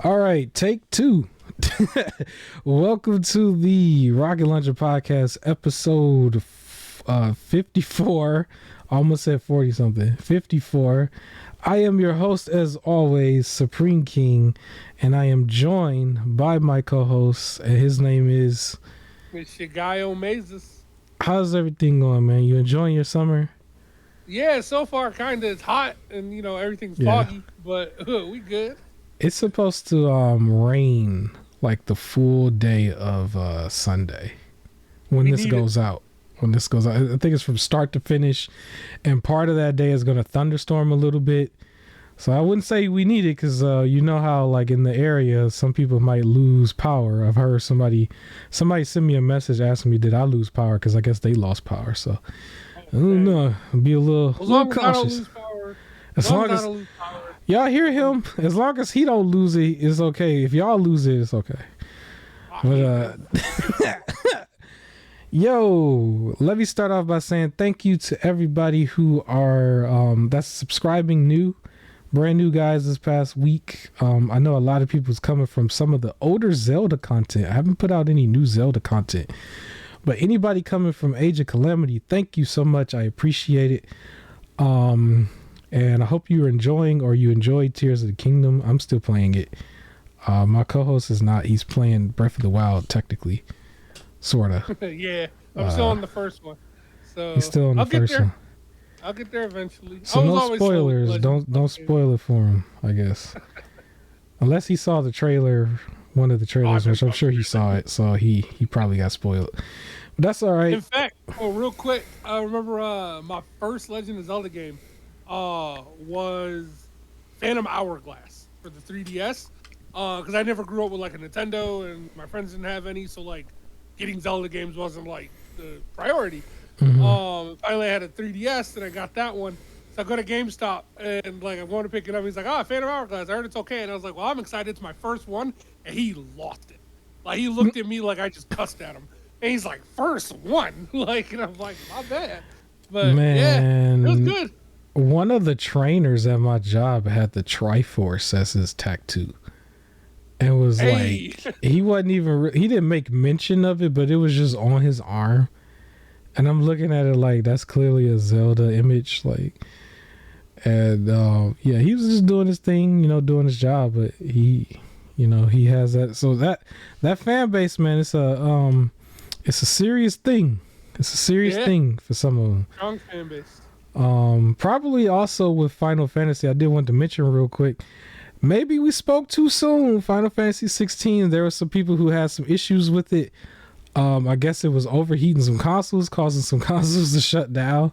All right, take two. Welcome to the Rocket Launcher Podcast, episode 54. Almost said 40 something. 54. I am your host, as always, Supreme King, and I am joined by my co-host, and his name is... It's your guy Omazes. How's everything going, man? You enjoying your summer? Yeah, so far kind of it's hot and everything's foggy, but we good. It's supposed to rain like the full day of Sunday when this goes out. I think it's from start to finish, and part of that day is going to thunderstorm a little bit. So I wouldn't say we need it because you know how like in the area some people might lose power. I've heard somebody send me a message asking me, did I lose power? Because I guess they lost power. So I don't know, be a little cautious. As long as y'all hear him, as long as he don't lose it, it's okay. If y'all lose it, it's okay. But yo, let me start off by saying thank you to everybody who are that's subscribing brand new guys this past week. I know a lot of people's coming from some of the older Zelda content. I haven't put out any new Zelda content, but anybody coming from Age of Calamity, thank you so much. I appreciate it. And I hope you're enjoying or you enjoyed Tears of the Kingdom. I'm still playing it. My co-host is not. He's playing Breath of the Wild, technically. Sort of. Yeah, I'm still on the first one. So he's still on the first one. I'll get there eventually. So no spoilers. Don't spoil it for him, I guess. Unless he saw the trailer, one of the trailers, which I'm sure he saw it. So he probably got spoiled. But that's all right. In fact, real quick, I remember my first Legend of Zelda game was Phantom Hourglass for the 3DS, because I never grew up with like a Nintendo and my friends didn't have any, so like getting Zelda games wasn't like the priority. Finally I had a 3DS and I got that one, so I go to GameStop and like I wanted to pick it up. He's like, Phantom Hourglass, I heard it's okay, and I was like, well, I'm excited, it's my first one, and he lost it. Like he looked at me like I just cussed at him, and he's like, first one, like, and I'm like, my bad, but man, yeah, it was good. One of the trainers at my job had the Triforce as his tattoo. And was like, he wasn't even, he didn't make mention of it, but it was just on his arm. And I'm looking at it like, that's clearly a Zelda image. Like, and yeah, he was just doing his thing, doing his job, but he has that. So that fan base, man, it's a serious thing. It's a serious thing for some of them. Strong fan base. Probably also with Final Fantasy, I did want to mention real quick, maybe we spoke too soon. Final Fantasy 16, there were some people who had some issues with it. I guess it was overheating some consoles, causing some consoles to shut down.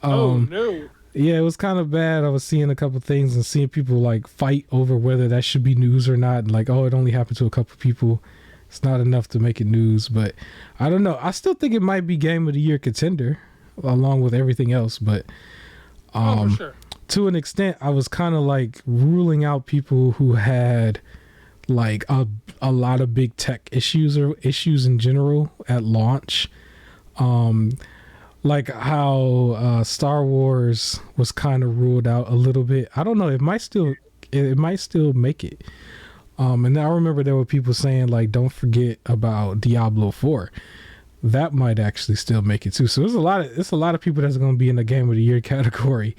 Oh no. Yeah, it was kind of bad. I was seeing a couple things and seeing people like fight over whether that should be news or not. And like, it only happened to a couple people. It's not enough to make it news, but I don't know. I still think it might be Game of the Year contender along with everything else, but for sure. To an extent, I was kind of like ruling out people who had like a lot of big tech issues or issues in general at launch, like how Star Wars was kind of ruled out a little bit. I don't know, it might still make it. And I remember there were people saying like, don't forget about Diablo 4. That might actually still make it too. So there's a lot of people that's going to be in the Game of the Year category,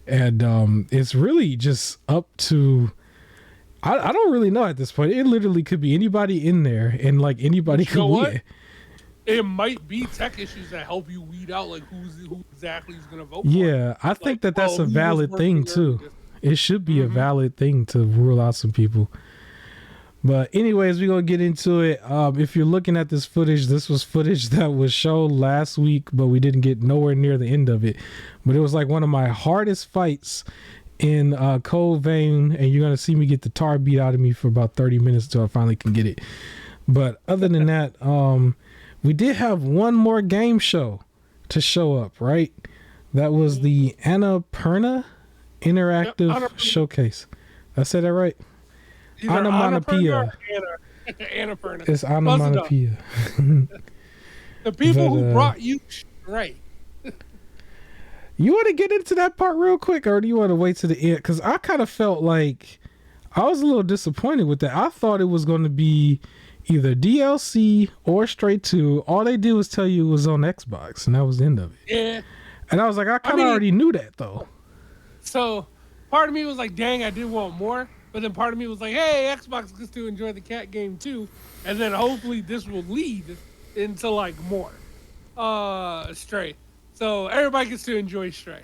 and it's really just up to. I don't really know at this point. It literally could be anybody in there, and like anybody could win. It might be tech issues that help you weed out like who exactly is going to vote. Yeah, I think that's a valid thing too. It should be a valid thing to rule out some people. But anyways, we're going to get into it. If you're looking at this footage, this was footage that was shown last week, but we didn't get nowhere near the end of it. But it was like one of my hardest fights in Cold Vein, and you're going to see me get the tar beat out of me for about 30 minutes until I finally can get it. But other than that, we did have one more game show to show up, right? That was the Annapurna Interactive Showcase. Did I say that right? Annapurna. Annapurna. It's Annapurna. The people who brought you right. You want to get into that part real quick, or do you want to wait to the end? Because I kind of felt like I was a little disappointed with that. I thought it was going to be either DLC or straight to. All they did was tell you it was on Xbox, and that was the end of it. Yeah. And I was like, I kind of already knew that, though. So part of me was like, dang, I did want more. But then part of me was like, hey, Xbox gets to enjoy the cat game too. And then hopefully this will lead into like more Stray. So everybody gets to enjoy Stray.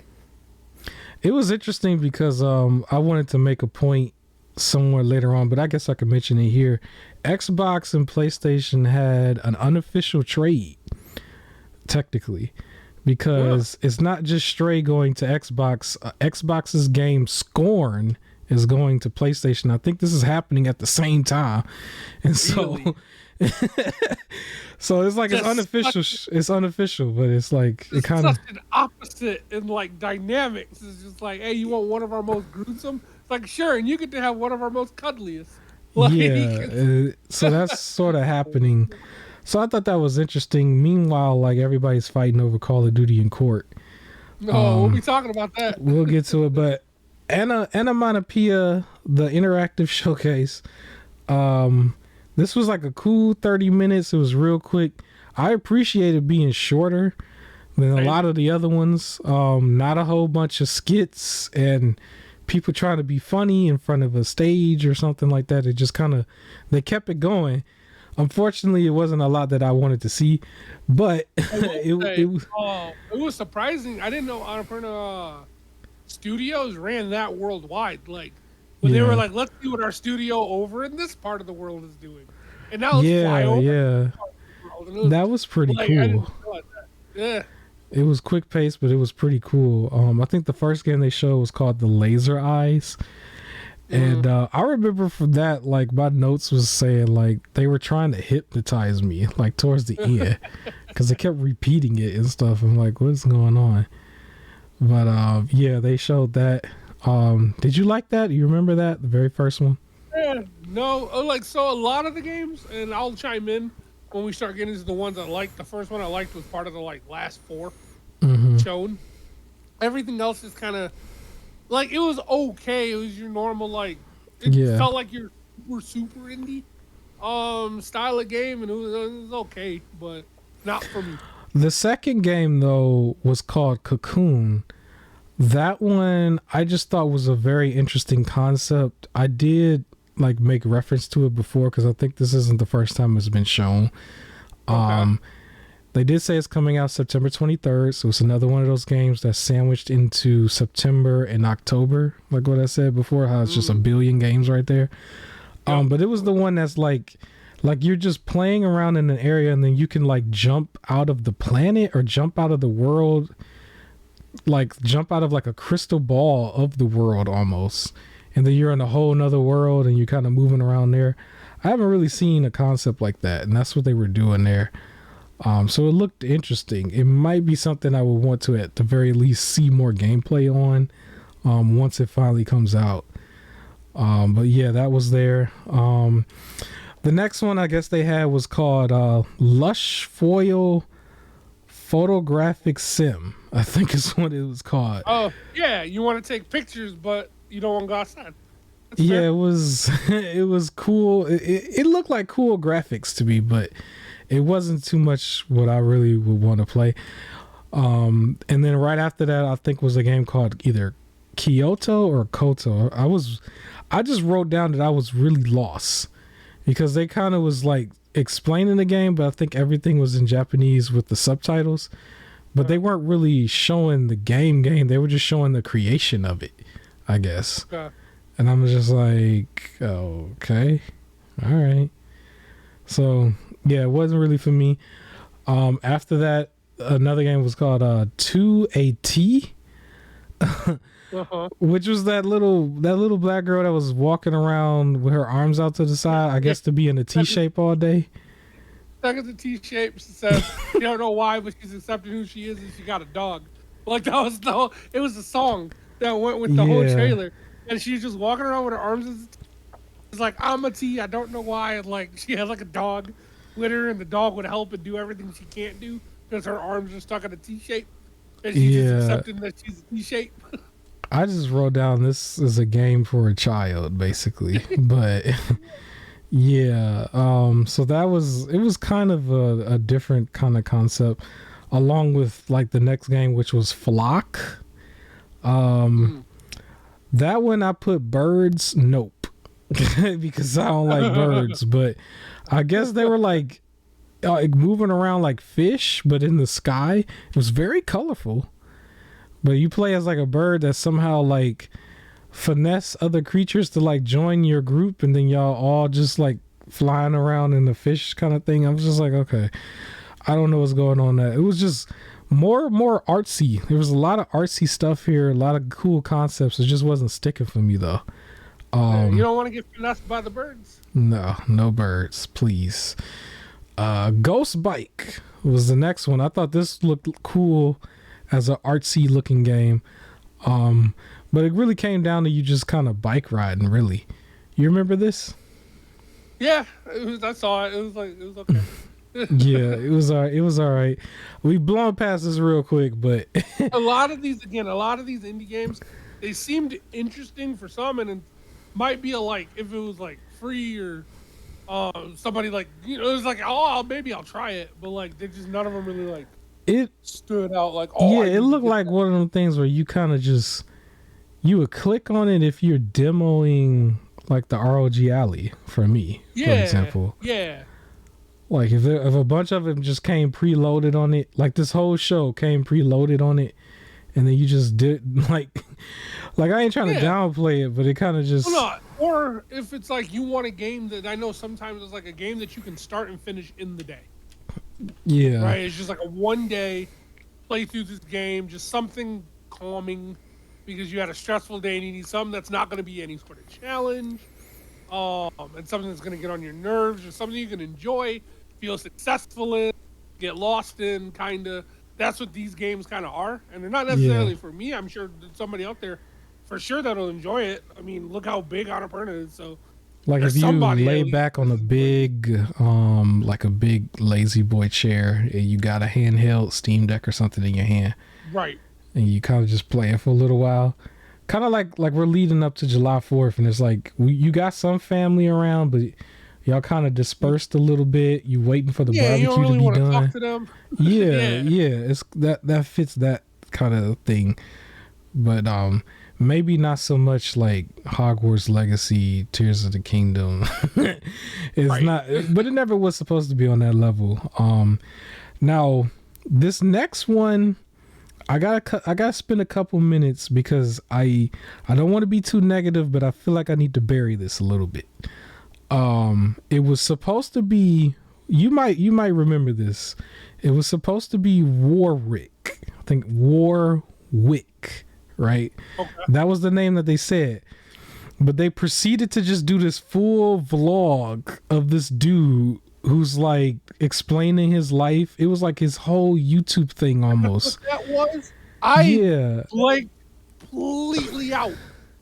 It was interesting because I wanted to make a point somewhere later on, but I guess I could mention it here. Xbox and PlayStation had an unofficial trade, technically, because it's not just Stray going to Xbox. Xbox's game Scorn is going to PlayStation. I think this is happening at the same time, and so Really? so it's like it's unofficial. It's unofficial, but it's like it kind of such an opposite in like dynamics. It's just like, hey, you want one of our most gruesome? It's like, sure, and you get to have one of our most cuddliest. Like, yeah. So that's sort of happening. So I thought that was interesting. Meanwhile, like everybody's fighting over Call of Duty in court. No, we'll be talking about that. We'll get to it, but Annapurna, the interactive showcase. This was like a cool 30 minutes. It was real quick. I appreciated being shorter than a lot of the other ones. Not a whole bunch of skits and people trying to be funny in front of a stage or something like that. It just kind of, they kept it going. Unfortunately, it wasn't a lot that I wanted to see, but it was surprising. I didn't know Annapurna Studios ran that worldwide. Like when they were like, let's see what our studio over in this part of the world is doing, and now fly over. That was pretty cool. Yeah. It was quick pace, but it was pretty cool. I think the first game they showed was called The Laser Eyes. And I remember from that, like, my notes was saying, like, they were trying to hypnotize me, like, towards the end. Because they kept repeating it and stuff. I'm like, what's going on? But, yeah, they showed that. Did you like that? You remember that? The very first one? Yeah, no. Like, so a lot of the games, and I'll chime in when we start getting into the ones I liked. The first one I liked was part of the, like, last 4 shown. Everything else is kind of... Like, it was okay. It was your normal, like... It felt like your super indie style of game, and it was okay, but not for me. The second game, though, was called Cocoon. That one, I just thought was a very interesting concept. I did, like, make reference to it before, because I think this isn't the first time it's been shown. Okay. They did say it's coming out September 23rd, so it's another one of those games that's sandwiched into September and October, like what I said before, how it's just a billion games right there. But it was the one that's like you're just playing around in an area and then you can like jump out of the planet or jump out of the world, like jump out of like a crystal ball of the world almost. And then you're in a whole nother world and you're kind of moving around there. I haven't really seen a concept like that, and that's what they were doing there. So it looked interesting. It might be something I would want to, at the very least, see more gameplay on once it finally comes out. But yeah, that was there. The next one I guess they had was called Lush Foil Photographic Sim, I think is what it was called. Oh, yeah. You want to take pictures, but you don't want to go outside. That's yeah, fair. it was cool. It looked like cool graphics to me, but it wasn't too much what I really would want to play. And then right after that, I think was a game called either Kyoto or Koto. I just wrote down that I was really lost because they kind of was like explaining the game, but I think everything was in Japanese with the subtitles. But they weren't really showing the game. They were just showing the creation of it, I guess. Okay. And I'm just like, okay, all right. So yeah, it wasn't really for me. After that, another game was called 2AT, which was that little black girl that was walking around with her arms out to the side, I guess to be in a T shape all day. Stuck in the T shape. She says, you don't know why, but she's accepting who she is and she got a dog. Like it was a song that went with the whole trailer. And she's just walking around with her arms. It's like, I'm a T. I don't know why. And like she has like a dog with her, and the dog would help and do everything she can't do because her arms are stuck in a T shape. And she's just accepting that she's a T shape. I just wrote down this is a game for a child, basically. But yeah, so it was kind of a different kind of concept, along with like the next game, which was Flock. That one I put birds. Nope, because I don't like birds. But I guess they were like moving around like fish, but in the sky. It was very colorful. But you play as like a bird that somehow like finesse other creatures to like join your group, and then y'all all just like flying around in the fish kind of thing. I was just like, okay, I don't know what's going on there. It was just more artsy. There was a lot of artsy stuff here, a lot of cool concepts. It just wasn't sticking for me though. You don't want to get finessed by the birds? No birds, please. Ghost Bike was the next one. I thought this looked cool as an artsy looking game. But it really came down to you just kind of bike riding, really. You remember this? Yeah, I saw it. It was okay. Yeah, it was all right. We've blown past this real quick, but a lot of these indie games, they seemed interesting for some, and it might be if it was like free or somebody like, it was like, oh, maybe I'll try it, but like they just none of them really like it stood out like, oh yeah, it looked like one of them things where you kind of just you would click on it if you're demoing like the ROG Alley for me, for example. Yeah. Like if a bunch of them just came preloaded on it, like this whole show came preloaded on it, and then you just did like I ain't trying to downplay it, but it kind of just. Well, no. Or if it's like you want a game that I know sometimes it's like a game that you can start and finish in the day. Yeah. Right. It's just like a one day play through this game, just something calming because you had a stressful day and you need something that's not going to be any sort of challenge, and something that's going to get on your nerves or something you can enjoy. Feel successful in, get lost in, kind of. That's what these games kind of are, and they're not necessarily for me. I'm sure somebody out there, for sure, that'll enjoy it. I mean, look how big Annapurna is. So, like if you lay back on a big, like a big lazy boy chair, and you got a handheld Steam Deck or something in your hand, right? And you kind of just play it for a little while, kind of like we're leading up to July 4th, and it's like you got some family around, but y'all kind of dispersed a little bit. You waiting for the barbecue you don't really to be want done. To talk to them. Yeah. It's that fits that kind of thing. But maybe not so much like Hogwarts Legacy, Tears of the Kingdom. It's not, but it never was supposed to be on that level. Now this next one, I gotta spend a couple minutes because I don't want to be too negative, but I feel like I need to bury this a little bit. It was supposed to be, you might remember this. It was supposed to be Warwick. I think Warwick, right? Okay. That was the name that they said. But they proceeded to just do this full vlog of this dude who's like explaining his life. It was like his whole YouTube thing almost. That was like completely out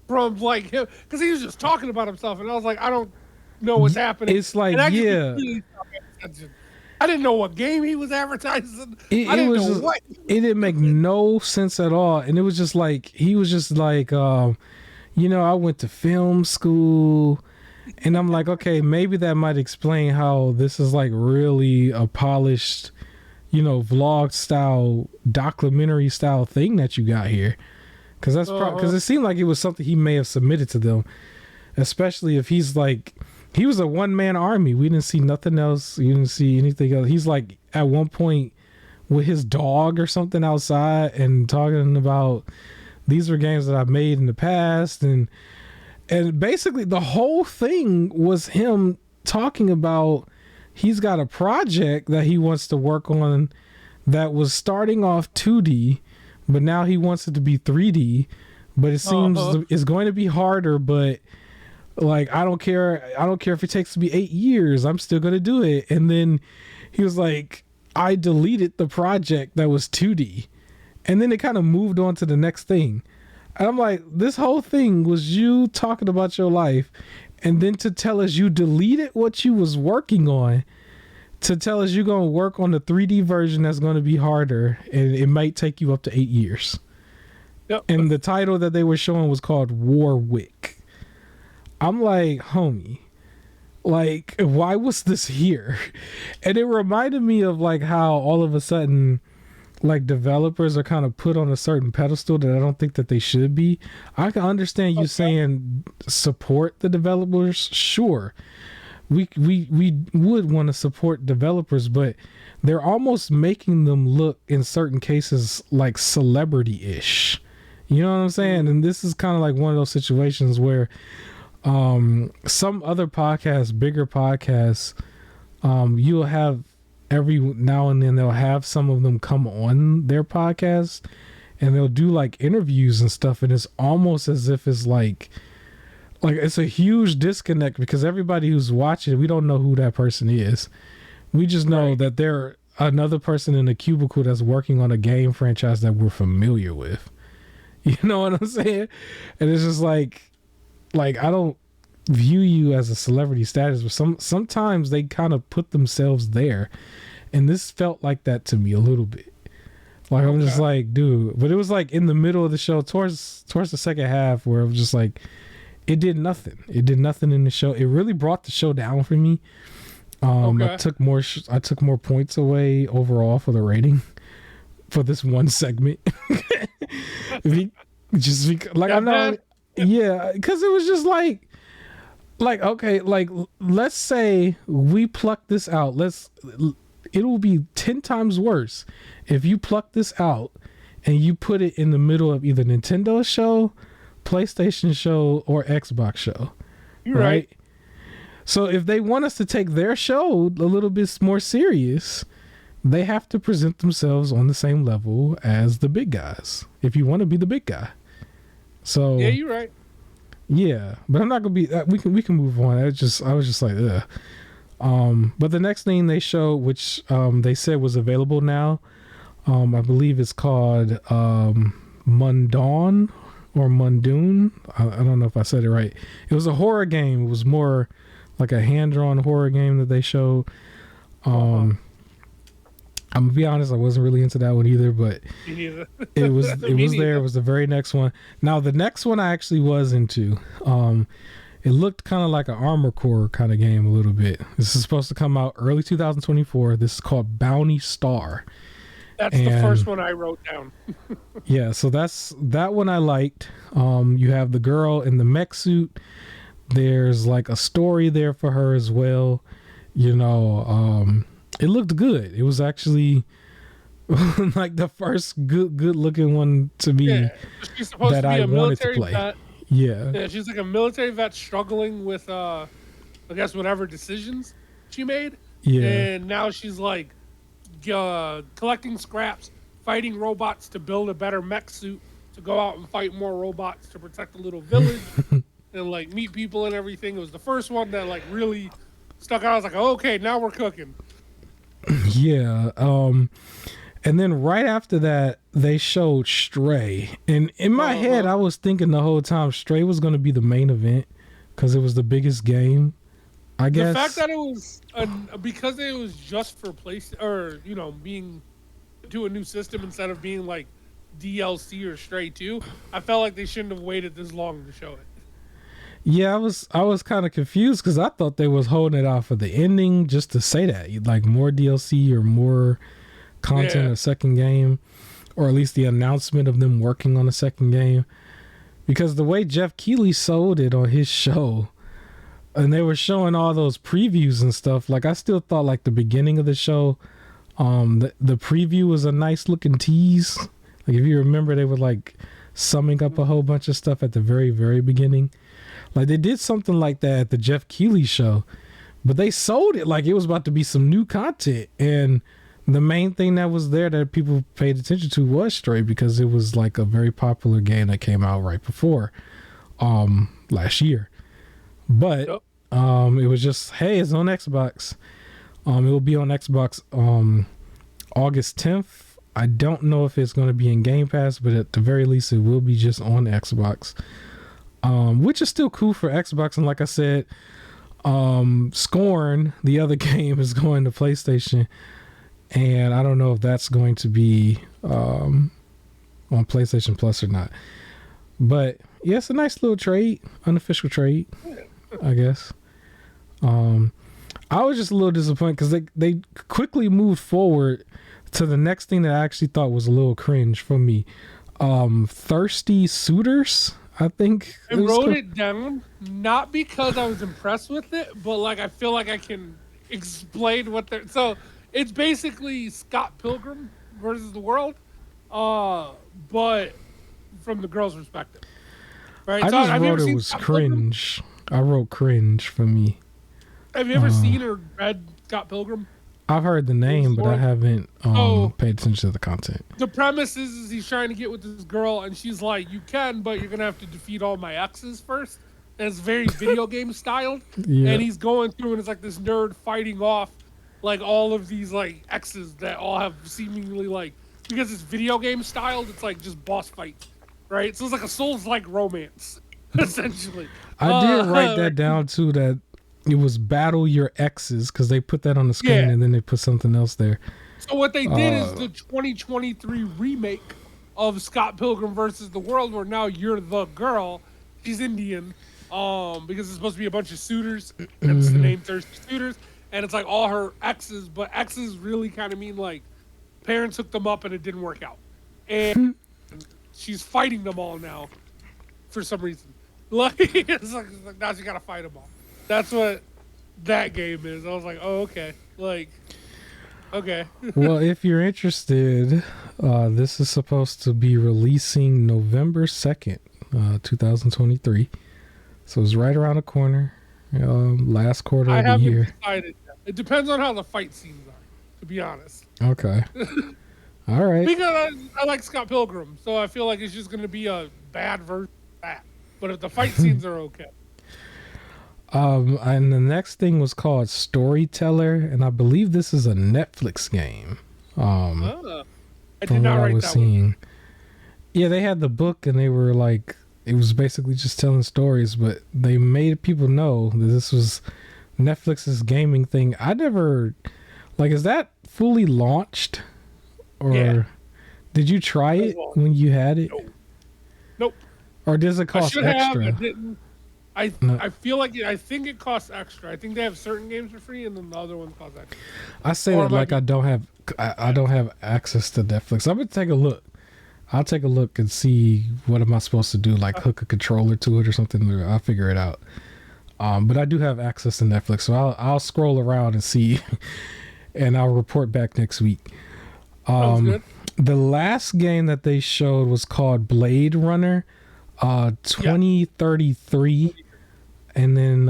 from like him because he was just talking about himself, and I was like, I don't know what's happening. It's like I didn't know what game he was advertising. It didn't make no sense at all, and it was just like he was just like, I went to film school, and I'm like, okay, maybe that might explain how this is like really a polished, vlog style, documentary style thing that you got here, because that's because it seemed like it was something he may have submitted to them, especially if he's like. He was a one-man army. We didn't see nothing else. You didn't see anything else. He's like at one point with his dog or something outside and talking about these were games that I've made in the past. And basically the whole thing was him talking about he's got a project that he wants to work on that was starting off 2D, but now he wants it to be 3D. But it seems it's going to be harder, but... Like, I don't care if it takes me 8 years, I'm still going to do it. And then he was like, I deleted the project that was 2D. And then it kind of moved on to the next thing. And I'm like, this whole thing was you talking about your life. And then to tell us you deleted what you was working on, to tell us you're going to work on the 3D version that's going to be harder. And it might take you up to 8 years. Yep. And the title that they were showing was called Warwick. I'm like, homie, like, why was this here? And it reminded me of like how all of a sudden, like, developers are kind of put on a certain pedestal that I don't think that they should be. I can understand you saying support the developers. Sure, we would want to support developers, but they're almost making them look in certain cases like celebrity-ish. You know what I'm saying? And this is kind of like one of those situations where some other podcasts, bigger podcasts, you'll have every now and then they'll have some of them come on their podcast and they'll do like interviews and stuff, and it's almost as if it's like it's a huge disconnect because everybody who's watching, we don't know who that person is. We just know that they're another person in a cubicle that's working on a game franchise that we're familiar with. You know what I'm saying? And it's just like I don't view you as a celebrity status, but sometimes they kind of put themselves there, and this felt like that to me a little bit. Like I'm just like, dude, but it was like in the middle of the show, towards the second half, where I was just like, it did nothing. It did nothing in the show. It really brought the show down for me. I took more points away overall for the rating for this one segment. Because it was just like okay, like let's say we pluck this out. It'll be 10 times worse if you pluck this out and you put it in the middle of either Nintendo show, PlayStation show, or Xbox show. You're right. So if they want us to take their show a little bit more serious, they have to present themselves on the same level as the big guys if you want to be the big guy. So yeah, you're right. Yeah, but I'm not gonna be. We can move on. I was just like, ugh. But the next thing they showed, which they said was available now, I believe it's called Mundawn or Mundoon. I don't know if I said it right. It was a horror game. It was more like a hand-drawn horror game that they showed. I'm gonna be honest, I wasn't really into that one either, but it was there. It was the very next one. Now the next one I actually was into. It looked kind of like an Armor Core kind of game a little bit. This is supposed to come out early 2024. This is called Bounty Star. That's the first one I wrote down. Yeah, so that one I liked. You have the girl in the mech suit. There's like a story there for her as well. You know, it looked good. It was actually like the first good looking one to me that I wanted to play. Vet. Yeah, she's like a military vet struggling with I guess whatever decisions she made. Yeah. And now she's like collecting scraps, fighting robots to build a better mech suit to go out and fight more robots to protect the little village and like meet people and everything. It was the first one that like really stuck out. I was like, oh, okay, now we're cooking. Yeah. And then right after that, they showed Stray. And in my head, I was thinking the whole time Stray was going to be the main event because it was the biggest game, I guess. The fact that it was, because it was just for being to a new system instead of being like DLC or Stray 2, I felt like they shouldn't have waited this long to show it. Yeah, I was kind of confused because I thought they was holding it out for the ending just to say that, like more DLC or more content, a second game, or at least the announcement of them working on a second game. Because the way Jeff Keighley sold it on his show, and they were showing all those previews and stuff, like I still thought like the beginning of the show, the preview was a nice looking tease. Like if you remember, they were like summing up a whole bunch of stuff at the very, very beginning. Like they did something like that at the Jeff Keighley show, but they sold it like it was about to be some new content. And the main thing that was there that people paid attention to was Stray, because it was like a very popular game that came out right before last year. But it was just, hey, it's on Xbox. It will be on Xbox August 10th. I don't know if it's going to be in Game Pass, but at the very least it will be just on Xbox. Which is still cool for Xbox. And like I said, Scorn, the other game, is going to PlayStation, and I don't know if that's going to be on PlayStation Plus or not. But yeah, it's a nice little trade, unofficial trade, I guess. I was just a little disappointed because they quickly moved forward to the next thing that I actually thought was a little cringe for me. Thirsty Suitors, I think. I wrote it down, not because I was impressed with it, but like I feel like I can explain what they're... So it's basically Scott Pilgrim versus the World, but from the girl's perspective. Right? I just wrote it was cringe. I wrote cringe for me. Have you ever seen or read Scott Pilgrim? I've heard the name, but I haven't paid attention to the content. The premise is he's trying to get with this girl, and she's like, you can, but you're going to have to defeat all my exes first. And it's very video game styled. Yeah. And he's going through, and it's like this nerd fighting off like all of these like exes that all have seemingly like, because it's video game styled, it's like just boss fights, right? So it's like a Souls-like romance, essentially. I did write that down too, that it was battle your exes, because they put that on the screen and then they put something else there. So what they did is the 2023 remake of Scott Pilgrim versus the World, where now you're the girl. She's Indian, because it's supposed to be a bunch of suitors. That's the name, Thirsty Suitors. And it's like all her exes, but exes really kind of mean like parents hooked them up and it didn't work out. And she's fighting them all now for some reason. Like, it's like now she got to fight them all. That's what that game is. I was like, oh, okay. Like, okay. Well, if you're interested, this is supposed to be releasing November 2nd, 2023. So it's right around the corner. Last quarter of the year. Decided yet. It depends on how the fight scenes are, to be honest. Okay. All right. Because I like Scott Pilgrim, so I feel like it's just going to be a bad version of that. But if the fight scenes are okay. And the next thing was called Storyteller, and I believe this is a Netflix game. I did not write that one. Yeah, they had the book, and they were like, it was basically just telling stories, but they made people know that this was Netflix's gaming thing. I never, like, is that fully launched? Or did you try it when you had it? Nope. Or does it cost extra? I didn't. I feel like I think it costs extra. I think they have certain games for free, and then the other ones cost extra. I say that like I don't have access to Netflix. I'm gonna take a look. I'll take a look and see what am I supposed to do, like hook a controller to it or something. I'll figure it out. But I do have access to Netflix, so I'll scroll around and see, and I'll report back next week. Good. The last game that they showed was called Blade Runner 2033. And then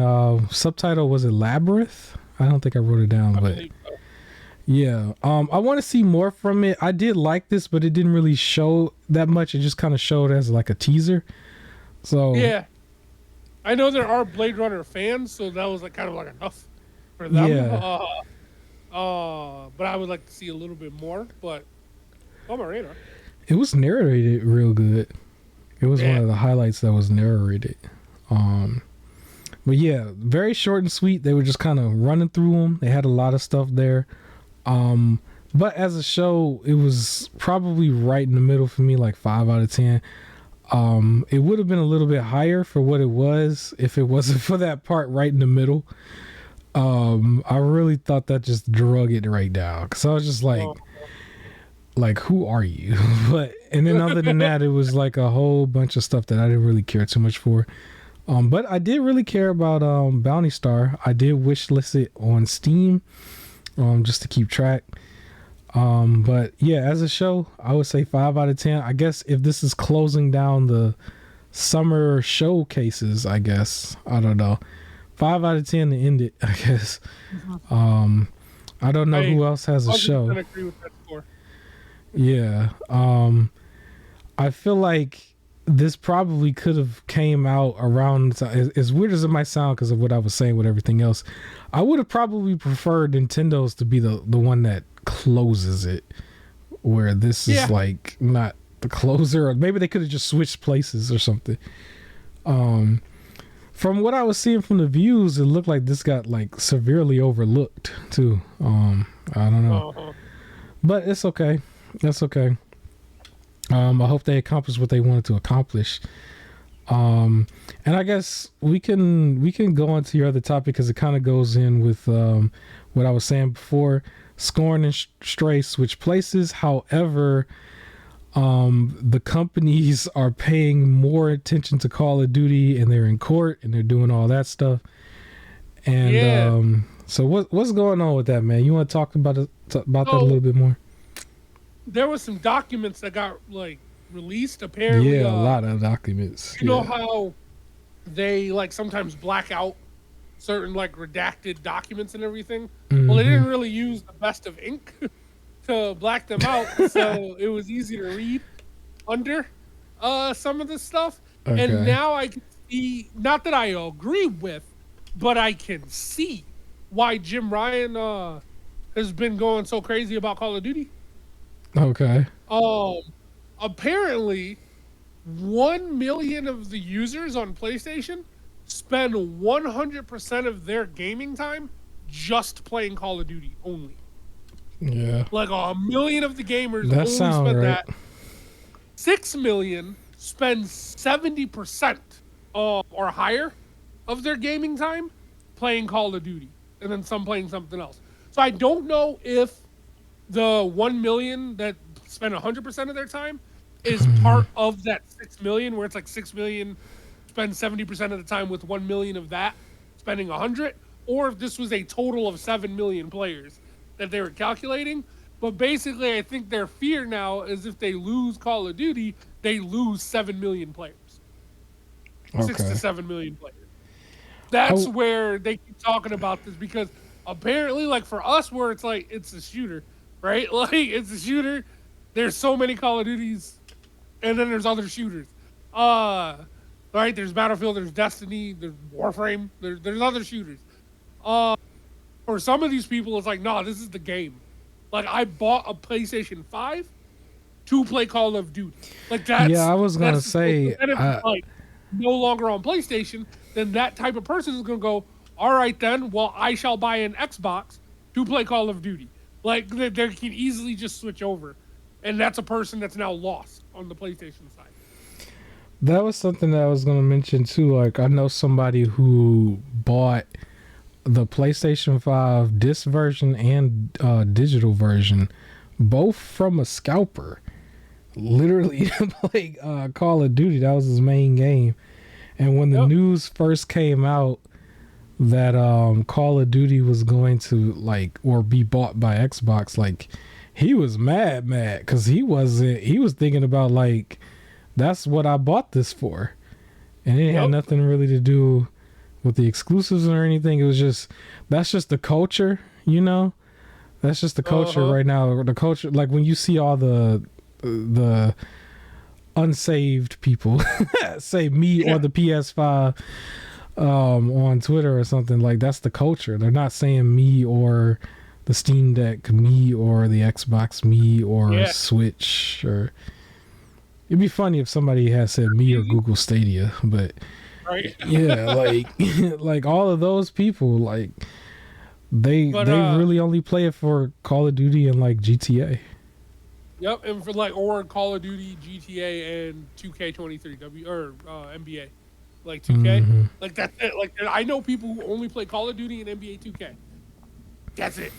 subtitle, was it Labyrinth? I don't think I wrote it down, but yeah. I want to see more from it. I did like this, but it didn't really show that much. It just kind of showed as like a teaser. So yeah, I know there are Blade Runner fans, so that was like kind of like enough for them. Yeah. But I would like to see a little bit more. But on my radar. It was narrated real good. It was one of the highlights that was narrated. But yeah, very short and sweet. They were just kind of running through them. They had a lot of stuff there. But as a show, it was probably right in the middle for me, like 5 out of 10. It would have been a little bit higher for what it was if it wasn't for that part right in the middle. I really thought that just drug it right down. Cause I was just like, who are you? And then other than that, it was like a whole bunch of stuff that I didn't really care too much for. But I did really care about Bounty Star. I did wishlist it on Steam just to keep track. But yeah, as a show, I would say 5 out of 10. I guess if this is closing down the summer showcases, I guess. I don't know. 5 out of 10 to end it, I guess. I don't know who else has a show. I agree with that score. Yeah. I feel like this probably could have came out around, as weird as it might sound because of what I was saying with everything else, I would have probably preferred Nintendo's to be the one that closes it, where this is like not the closer, or maybe they could have just switched places or something. From what I was seeing from the views, it looked like this got like severely overlooked too. I don't know, but it's okay. That's okay. I hope they accomplished what they wanted to accomplish. And I guess we can go on to your other topic because it kind of goes in with what I was saying before. Scorn and Stray switch places. However, the companies are paying more attention to Call of Duty, and they're in court and they're doing all that stuff. And so what's going on with that, man? You want to talk about that a little bit more? There was some documents that got like released. Apparently, yeah, a lot of documents. You know how they like sometimes black out certain like redacted documents and everything. Well, they didn't really use the best of ink to black them out, so it was easy to read under some of the stuff. Okay. And now I can see, not that I agree with, but I can see why Jim Ryan has been going so crazy about Call of Duty. Okay. Apparently 1 million of the users on PlayStation spend 100% of their gaming time just playing Call of Duty only. Yeah. Like 1 million of the gamers only spend right. that. 6 million spend 70% or higher of their gaming time playing Call of Duty, and then some playing something else. So I don't know if the 1 million that spend 100% of their time is part of that 6 million, where it's like 6 million spend 70% of the time with 1 million of that spending 100, or if this was a total of 7 million players that they were calculating. But basically, I think their fear now is if they lose Call of Duty, they lose 7 million players. Okay. 6 to 7 million players. That's where they keep talking about this, because apparently, like for us, where it's like, it's a shooter, right? Like, it's a shooter. There's so many Call of Duties, and then there's other shooters. Right? There's Battlefield, there's Destiny, there's Warframe, there's other shooters. For some of these people, it's like, nah, this is the game. Like, I bought a PlayStation 5 to play Call of Duty. Like, that's... Yeah, I was going to say... And if it's like, no longer on PlayStation, then that type of person is going to go, all right then, well, I shall buy an Xbox to play Call of Duty. Like, they can easily just switch over. And that's a person that's now lost on the PlayStation side. That was something that I was going to mention too. Like, I know somebody who bought the PlayStation 5 disc version and digital version, both from a scalper. Literally play Call of Duty. That was his main game. And when the news first came out that Call of Duty was going to like or be bought by Xbox, like he was mad because he was thinking about like, that's what I bought this for, and it had nothing really to do with the exclusives or anything. It was just, that's just the culture, you know. That's just the culture right now. The culture, like when you see all the unsaved people say me or the PS5 on Twitter or something, like that's the culture. They're not saying me or the Steam Deck, me or the Xbox, me or Switch. Or it'd be funny if somebody had said me or Google Stadia, but yeah, like like all of those people, like they really only play it for Call of Duty and like GTA. Yep, and for like or Call of Duty, GTA, and 2K23 or NBA, like 2K, like that's it. Like I know people who only play Call of Duty and NBA 2K. That's it.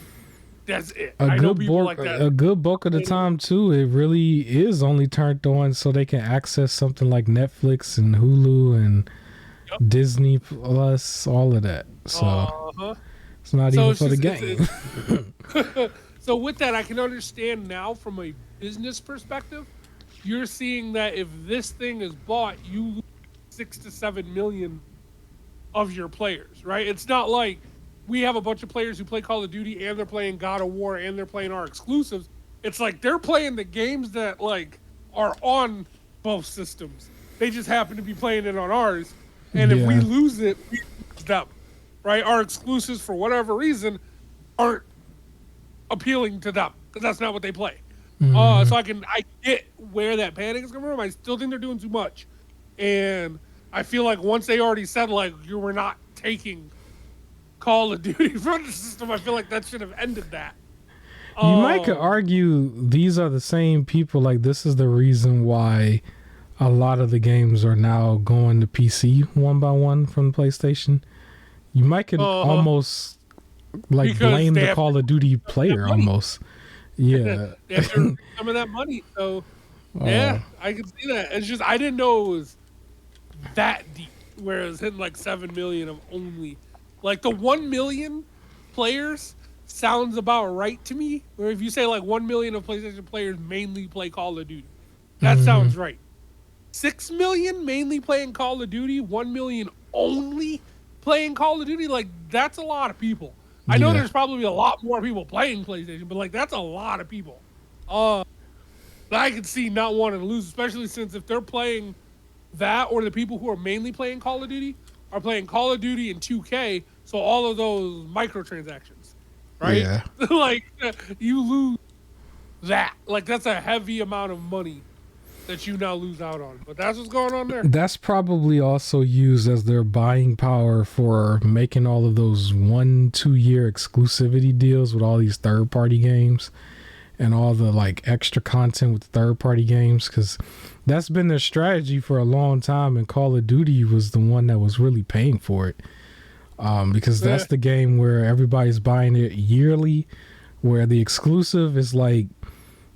That's it. I know people like that. A good bulk of the time too, it really is only turned on so they can access something like Netflix and Hulu and Disney Plus, all of that. So it's not even for the game. So with that, I can understand now from a business perspective, you're seeing that if this thing is bought, you lose 6 to 7 million of your players, right? It's not like we have a bunch of players who play Call of Duty and they're playing God of War and they're playing our exclusives. It's like they're playing the games that like are on both systems. They just happen to be playing it on ours. And if we lose it, we lose them, right? Our exclusives, for whatever reason, aren't appealing to them because that's not what they play. So I get where that panic is coming from. I still think they're doing too much. And I feel like once they already said like you were not taking Call of Duty from the system, I feel like that should have ended that. You might could argue these are the same people. Like, this is the reason why a lot of the games are now going to PC one by one from PlayStation. You might could almost like because blame the Call of Duty player almost. Yeah. They have to make some of that money. So yeah, I can see that. It's just I didn't know it was that deep, where it was hitting like 7 million of only, like the 1 million players sounds about right to me. Where if you say like 1 million of PlayStation players mainly play Call of Duty, that sounds right. 6 million mainly playing Call of Duty, 1 million only playing Call of Duty, like that's a lot of people. I know there's probably a lot more people playing PlayStation, but like that's a lot of people. That I could see not wanting to lose, especially since if they're playing that, or the people who are mainly playing Call of Duty are playing Call of Duty and 2K, so all of those microtransactions, right? Yeah. Like you lose that. Like that's a heavy amount of money that you now lose out on. But that's what's going on there. That's probably also used as their buying power for making all of those 1-2 year exclusivity deals with all these third party games and all the like extra content with third party games, because that's been their strategy for a long time, and Call of Duty was the one that was really paying for it, because that's the game where everybody's buying it yearly, where the exclusive is like,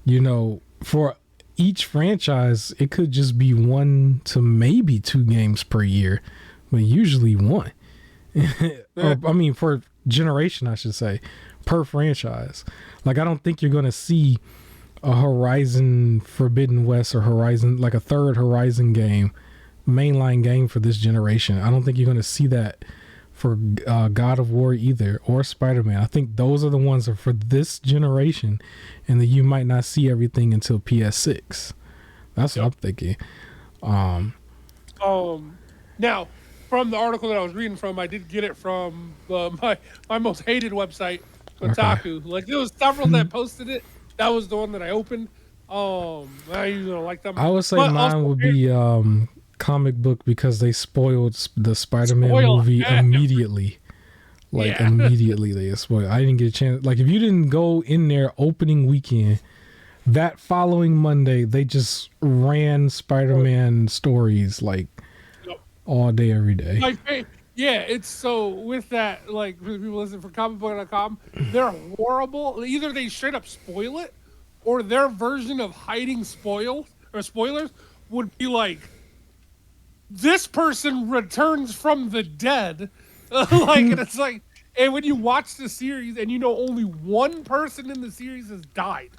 you know, for each franchise it could just be 1 to maybe 2 games per year, but usually 1. Or, I mean, per generation, I should say, per franchise. Like, I don't think you're going to see a Horizon Forbidden West or Horizon, like a third Horizon game, mainline game for this generation. I don't think you're going to see that for God of War either, or Spider-Man. I think those are the ones that are for this generation, and that you might not see everything until PS6. That's what I'm thinking. Now, from the article that I was reading from, I did get it from my most hated website, Kotaku. Okay. Like there was several that posted it. That was the one that I opened. I usually don't like them. I would say mine would be Comic Book, because they spoiled the Spider-Man movie immediately. Like immediately they spoiled. I didn't get a chance. Like if you didn't go in there opening weekend, that following Monday they just ran Spider-Man stories like all day, every day. Like, it's so with that, like for people listening for comicbook.com, they're horrible. Either they straight up spoil it, or their version of hiding spoilers would be like, this person returns from the dead. Like, and it's like, and when you watch the series and you know only one person in the series has died,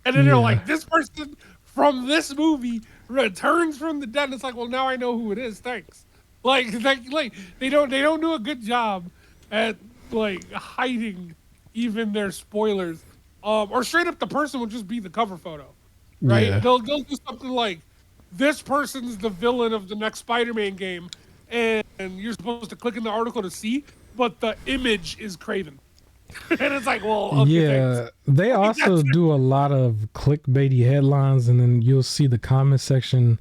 and then they're like, this person from this movie returns from the dead, and it's like, well, now I know who it is, thanks. Like they don't do a good job at like hiding even their spoilers, or straight up the person will just be the cover photo, right? They'll do something like, this person's the villain of the next Spider-Man game, and you're supposed to click in the article to see, but the image is Kraven. And it's like, well, okay, thanks. They also do a lot of clickbaity headlines, and then you'll see the comment section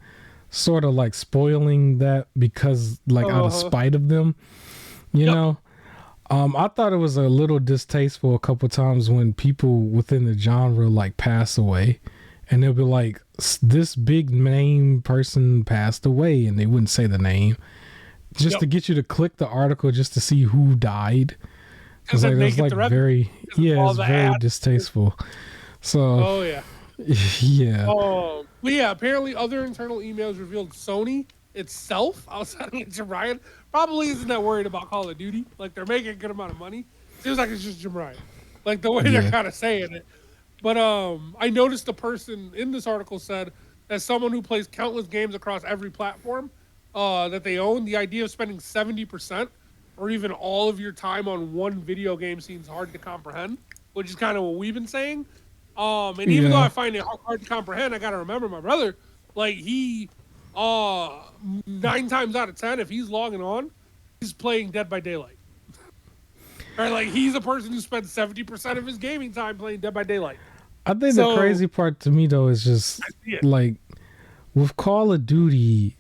sort of like spoiling that because like out of spite of them, you know. I thought it was a little distasteful a couple times when people within the genre like pass away, and they'll be like, this big name person passed away, and they wouldn't say the name just to get you to click the article just to see who died. Because like, it's like very, it's very distasteful. So, apparently other internal emails revealed Sony itself, outside of Jim Ryan, probably isn't that worried about Call of Duty. Like, they're making a good amount of money. Seems like it's just Jim Ryan, like the way they're kind of saying it. But I noticed the person in this article said, as someone who plays countless games across every platform that they own, the idea of spending 70% or even all of your time on one video game seems hard to comprehend, which is kind of what we've been saying. And even though I find it hard to comprehend, I got to remember my brother, like he, 9 times out of 10, if he's logging on, he's playing Dead by Daylight. Or like he's a person who spends 70% of his gaming time playing Dead by Daylight. I think the crazy part to me though is just like with Call of Duty,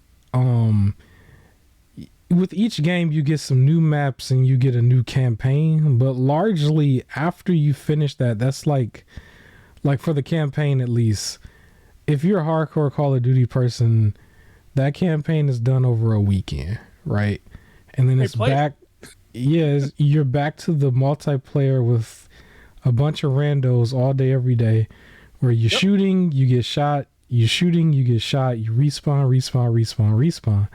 with each game you get some new maps and you get a new campaign, but largely after you finish that, that's like for the campaign at least, if you're a hardcore Call of Duty person, that campaign is done over a weekend, right? And then it's back. Yes, you're back to the multiplayer with a bunch of randos all day, every day, where you're shooting, you get shot, you're shooting, you get shot, you respawn.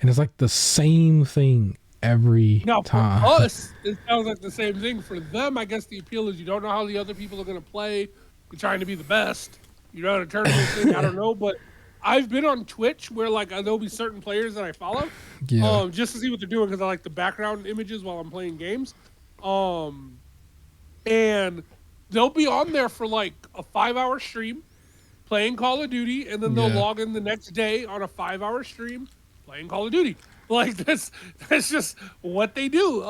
And it's like the same thing every time. For us, it sounds like the same thing. For them, I guess the appeal is you don't know how the other people are going to play. You're trying to be the best. You're not a tournament thing. I don't know, but I've been on Twitch where like there'll be certain players that I follow, just to see what they're doing because I like the background images while I'm playing games, and they'll be on there for like a 5-hour stream playing Call of Duty, and then they'll log in the next day on a 5-hour stream playing Call of Duty. Like that's just what they do.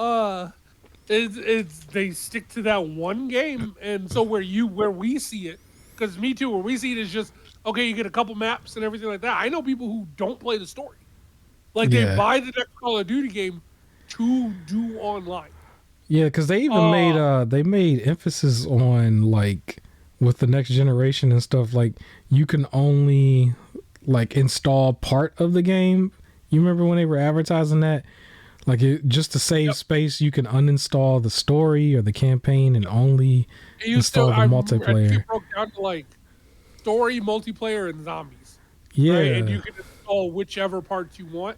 It's they stick to that one game, and so where we see it, because me too, where we see it is just okay. You get a couple maps and everything like that. I know people who don't play the story, like they buy the next Call of Duty game to do online. Yeah, because they even made emphasis on like with the next generation and stuff. Like you can only like install part of the game. You remember when they were advertising that? Like just to save space, you can uninstall the story or the campaign and only install the multiplayer. It broke down to like story, multiplayer, and zombies. Yeah, right? And you can install whichever parts you want.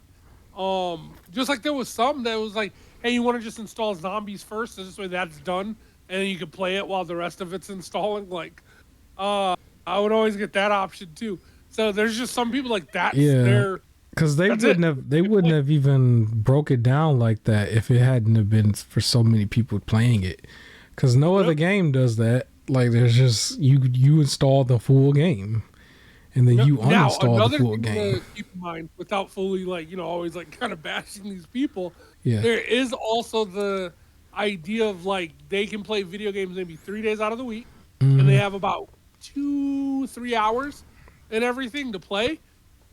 Just like there was some that was like, hey, you want to just install zombies first, so this way that's done, and then you can play it while the rest of it's installing. Like, I would always get that option too. So there's just some people like that. Yeah. Because they wouldn't have even broke it down like that if it hadn't have been for so many people playing it. Because no other game does that. Like there's just you install the full game, and then you uninstall the full game. To keep in mind, without fully always like kind of bashing these people. Yeah. There is also the idea of like they can play video games maybe 3 days out of the week, and they have about 2-3 hours and everything to play.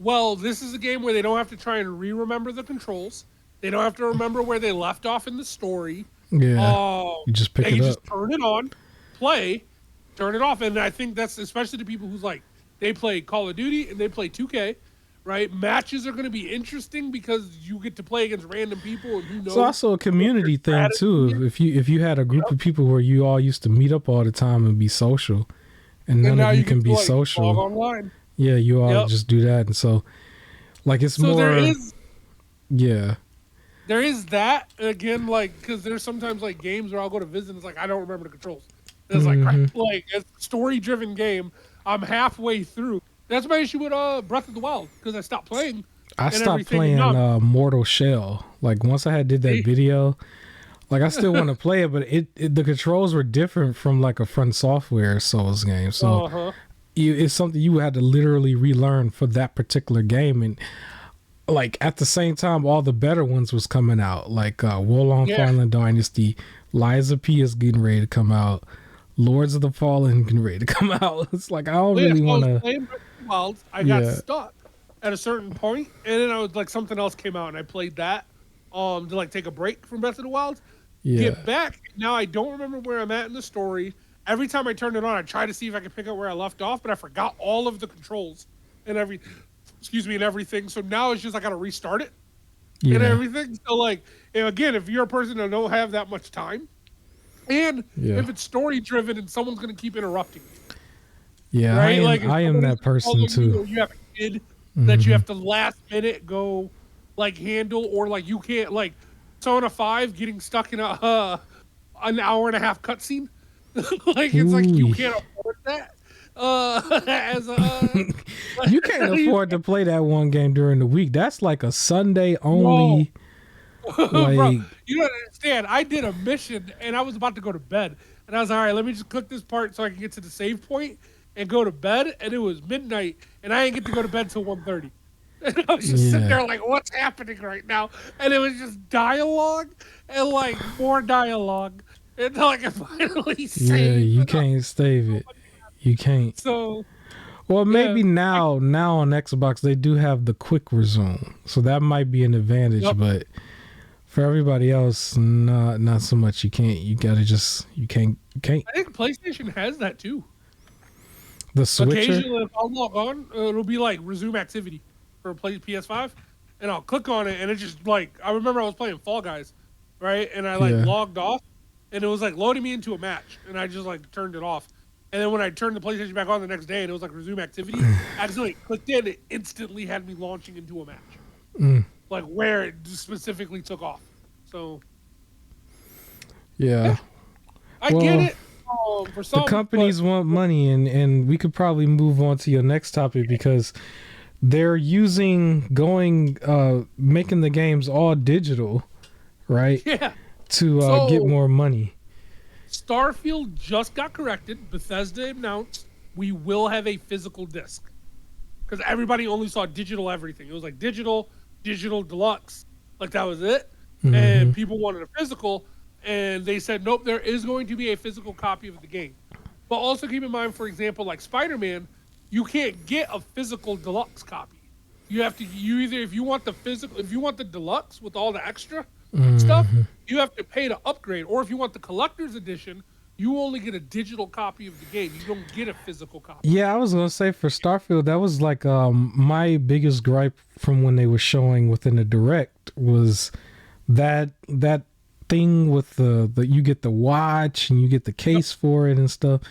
Well, this is a game where they don't have to try and remember the controls. They don't have to remember where they left off in the story. Yeah, you just pick it up. You just turn it on, play, turn it off. And I think that's especially to people who's like, they play Call of Duty and they play 2K, right? Matches are going to be interesting because you get to play against random people and who knows. It's also a community thing too. If you had a group of people where you all used to meet up all the time and be social, and none of you can be social. Log online. Yeah, you all just do that, and so like it's more. There is, yeah. There is that again, like because there's sometimes like games where I'll go to visit and it's like I don't remember the controls. And it's like it's a story-driven game. I'm halfway through. That's my issue with Breath of the Wild because I stopped playing. I stopped playing Mortal Shell. Like once I did that video, like I still want to play it, but the controls were different from like a From Software Souls game. So. It's something you had to literally relearn for that particular game, and like at the same time all the better ones was coming out, like Wolong Fallen Dynasty, Lies of P is getting ready to come out, Lords of the Fallen getting ready to come out. It's like I don't really want to. I got stuck at a certain point, and then I was like something else came out, and I played that to like take a break from Breath of the Wild. Get back now. I don't remember where I'm at in the story. Every time I turned it on, I tried to see if I could pick up where I left off, but I forgot all of the controls and everything. So now it's just I got to restart it and everything. So like, again, if you're a person that don't have that much time, and if it's story driven and someone's going to keep interrupting you. Yeah, right? I am that person too. You have a kid that you have to last minute go like handle, or like you can't like Persona 5 getting stuck in an hour and a half cutscene. Like it's like you can't afford that. You can't afford to play that one game during the week. That's like a Sunday only. Like, bro, you don't understand. I did a mission and I was about to go to bed, and I was like, all right, let me just click this part so I can get to the save point and go to bed. And it was midnight, and I didn't get to go to bed till 1:30. And I was just sitting there like, what's happening right now? And it was just dialogue and like more dialogue. Until I can finally save. Yeah, you can't save it. You can't. So, Well, maybe now on Xbox they do have the quick resume, so that might be an advantage. Yep. But for everybody else, not so much. You can't. You can't. I think PlayStation has that too. The switcher. Occasionally, if I'll log on, it'll be like resume activity for PS5, and I'll click on it, and it's just like I remember I was playing Fall Guys, right? And I logged off, and it was like loading me into a match, and I just like turned it off. And then when I turned the PlayStation back on the next day, and it was like resume activity, I accidentally clicked in, it instantly had me launching into a match, like where it specifically took off. So, yeah. I get it. For some, the companies want money, and we could probably move on to your next topic because they're making the games all digital, right? Yeah. To get more money. Starfield just got corrected. Bethesda announced we will have a physical disc because everybody only saw digital everything. It was like digital deluxe, like that was it, and people wanted a physical. And they said, nope, there is going to be a physical copy of the game. But also keep in mind, for example, like Spider-Man, you can't get a physical deluxe copy. You have to, if you want the deluxe with all the extra stuff, you have to pay to upgrade. Or if you want the collector's edition, you only get a digital copy of the game. You don't get a physical copy. Yeah, I was going to say for Starfield, that was like my biggest gripe from when they were showing within the Direct was that thing with the you get the watch and you get the case for it and stuff.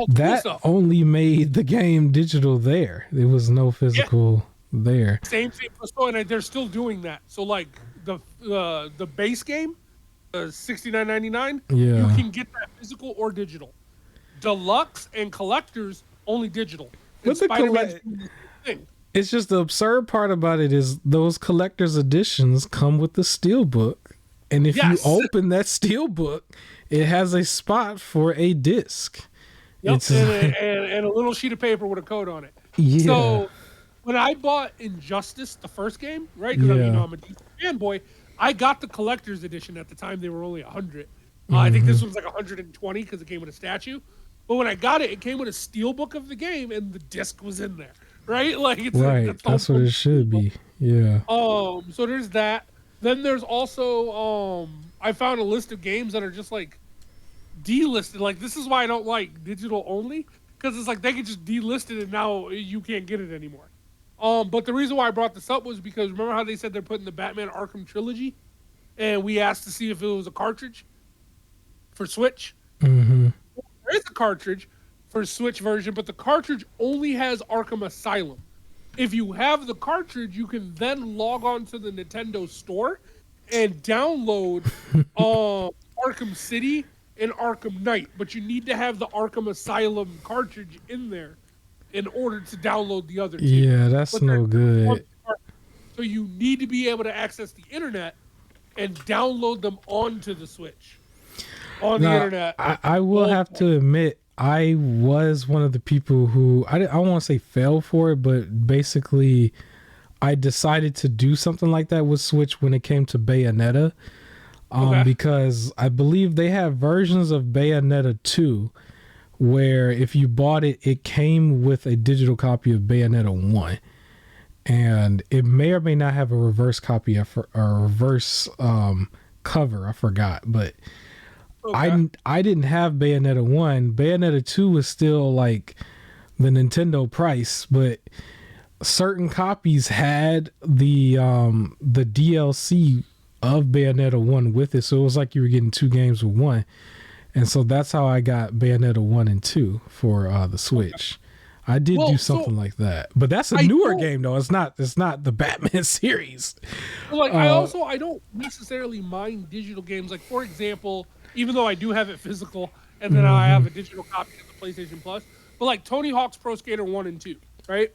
That only made the game digital there. There was no physical there. Same thing for Sony, and they're still doing that. So like the base game, $69.99, you can get that physical or digital. Deluxe and collectors only digital. But it's just the absurd part about it is those collector's editions come with the steelbook. And if you open that steelbook, it has a spot for a disc. Yep, and a little sheet of paper with a code on it. Yeah. So when I bought Injustice, the first game, right? Because I'm a DC fanboy, I got the collector's edition at the time. They were only 100. I think this was like 120 because it came with a statue. But when I got it, it came with a steelbook of the game, and the disc was in there, right? Like that's what it should be. Yeah. So there's that. Then there's also, I found a list of games that are just like delisted. Like this is why I don't like digital only, because it's like they could just delist it and now you can't get it anymore. But the reason why I brought this up was because remember how they said they're putting the Batman Arkham trilogy, and we asked to see if it was a cartridge for Switch. There is a cartridge for Switch version, but the cartridge only has Arkham Asylum. If you have the cartridge, you can then log on to the Nintendo store and download Arkham City and Arkham Knight. But you need to have the Arkham Asylum cartridge in there in order to download the other two. Yeah, that's no good. So you need to be able to access the internet and download them onto the Switch. The internet. I will have to admit, I was one of the people who I won't say fell for it, but basically I decided to do something like that with Switch when it came to Bayonetta, because I believe they have versions of Bayonetta 2 where if you bought it, it came with a digital copy of Bayonetta 1, and it may or may not have a reverse copy or reverse cover. I forgot, but I didn't have Bayonetta 1. Bayonetta 2 was still like the Nintendo price, but certain copies had the DLC of Bayonetta 1 with it. So it was like you were getting two games with one. And so that's how I got Bayonetta 1 and 2 for the Switch. I did do something like that. But that's a newer game though. It's not the Batman series. Like I don't necessarily mind digital games. Like for example, even though I do have it physical, and then I have a digital copy of the PlayStation Plus. But like Tony Hawk's Pro Skater 1 and 2, right?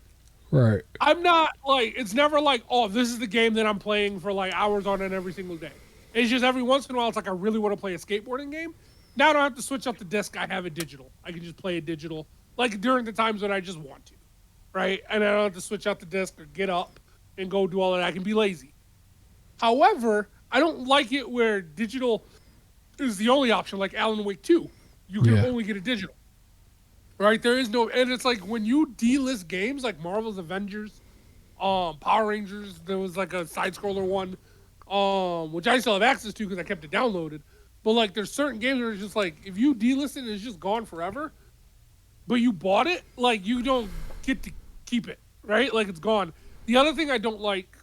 Right. I'm not like, it's never like, oh, this is the game that I'm playing for like hours on end every single day. It's just every once in a while, it's like I really want to play a skateboarding game. Now I don't have to switch out the disc. I have it digital. I can just play it digital, like during the times when I just want to, right? And I don't have to switch out the disc or get up and go do all of that. I can be lazy. However, I don't like it where digital is the only option, like Alan Wake 2. You can only get a digital. right? There is no, and it's like when you delist games like Marvel's Avengers, Power Rangers, there was like a side scroller one, which I still have access to because I kept it downloaded. But like, there's certain games where it's just like if you delist it, it's just gone forever. But you bought it, like you don't get to keep it, right? Like it's gone. The other thing I don't like,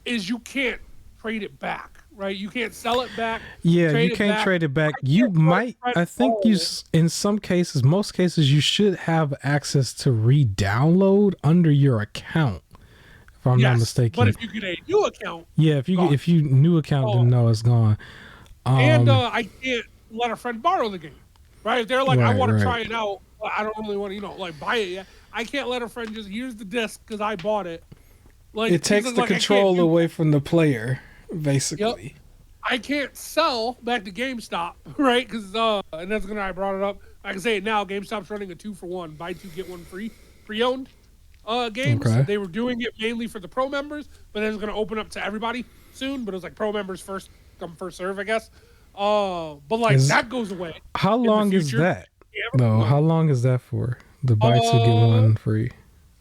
is you can't trade it back, right? You can't sell it back. Yeah, you can't trade it back. You might, I think in some cases, most cases, you should have access to re-download under your account, if I'm not mistaken. But if you get a new account, yeah, if you new account, then no, it's gone. And I can't let a friend borrow the game, right? If they're like, I want to try it out, but I don't really want to, like buy it yet. I can't let a friend just here's the disc because I bought it. Like it takes the control away from the player, basically. Yep. I can't sell back to GameStop, right? Because and that's gonna I brought it up. I can say it now. GameStop's running a 2-for-1, buy two get one free, pre-owned games. Okay. They were doing it mainly for the pro members, but then it's gonna open up to everybody soon. But it was like pro members first come first serve, I guess. But like that goes away. How long is that? No, how long is that for? The buy two get one free.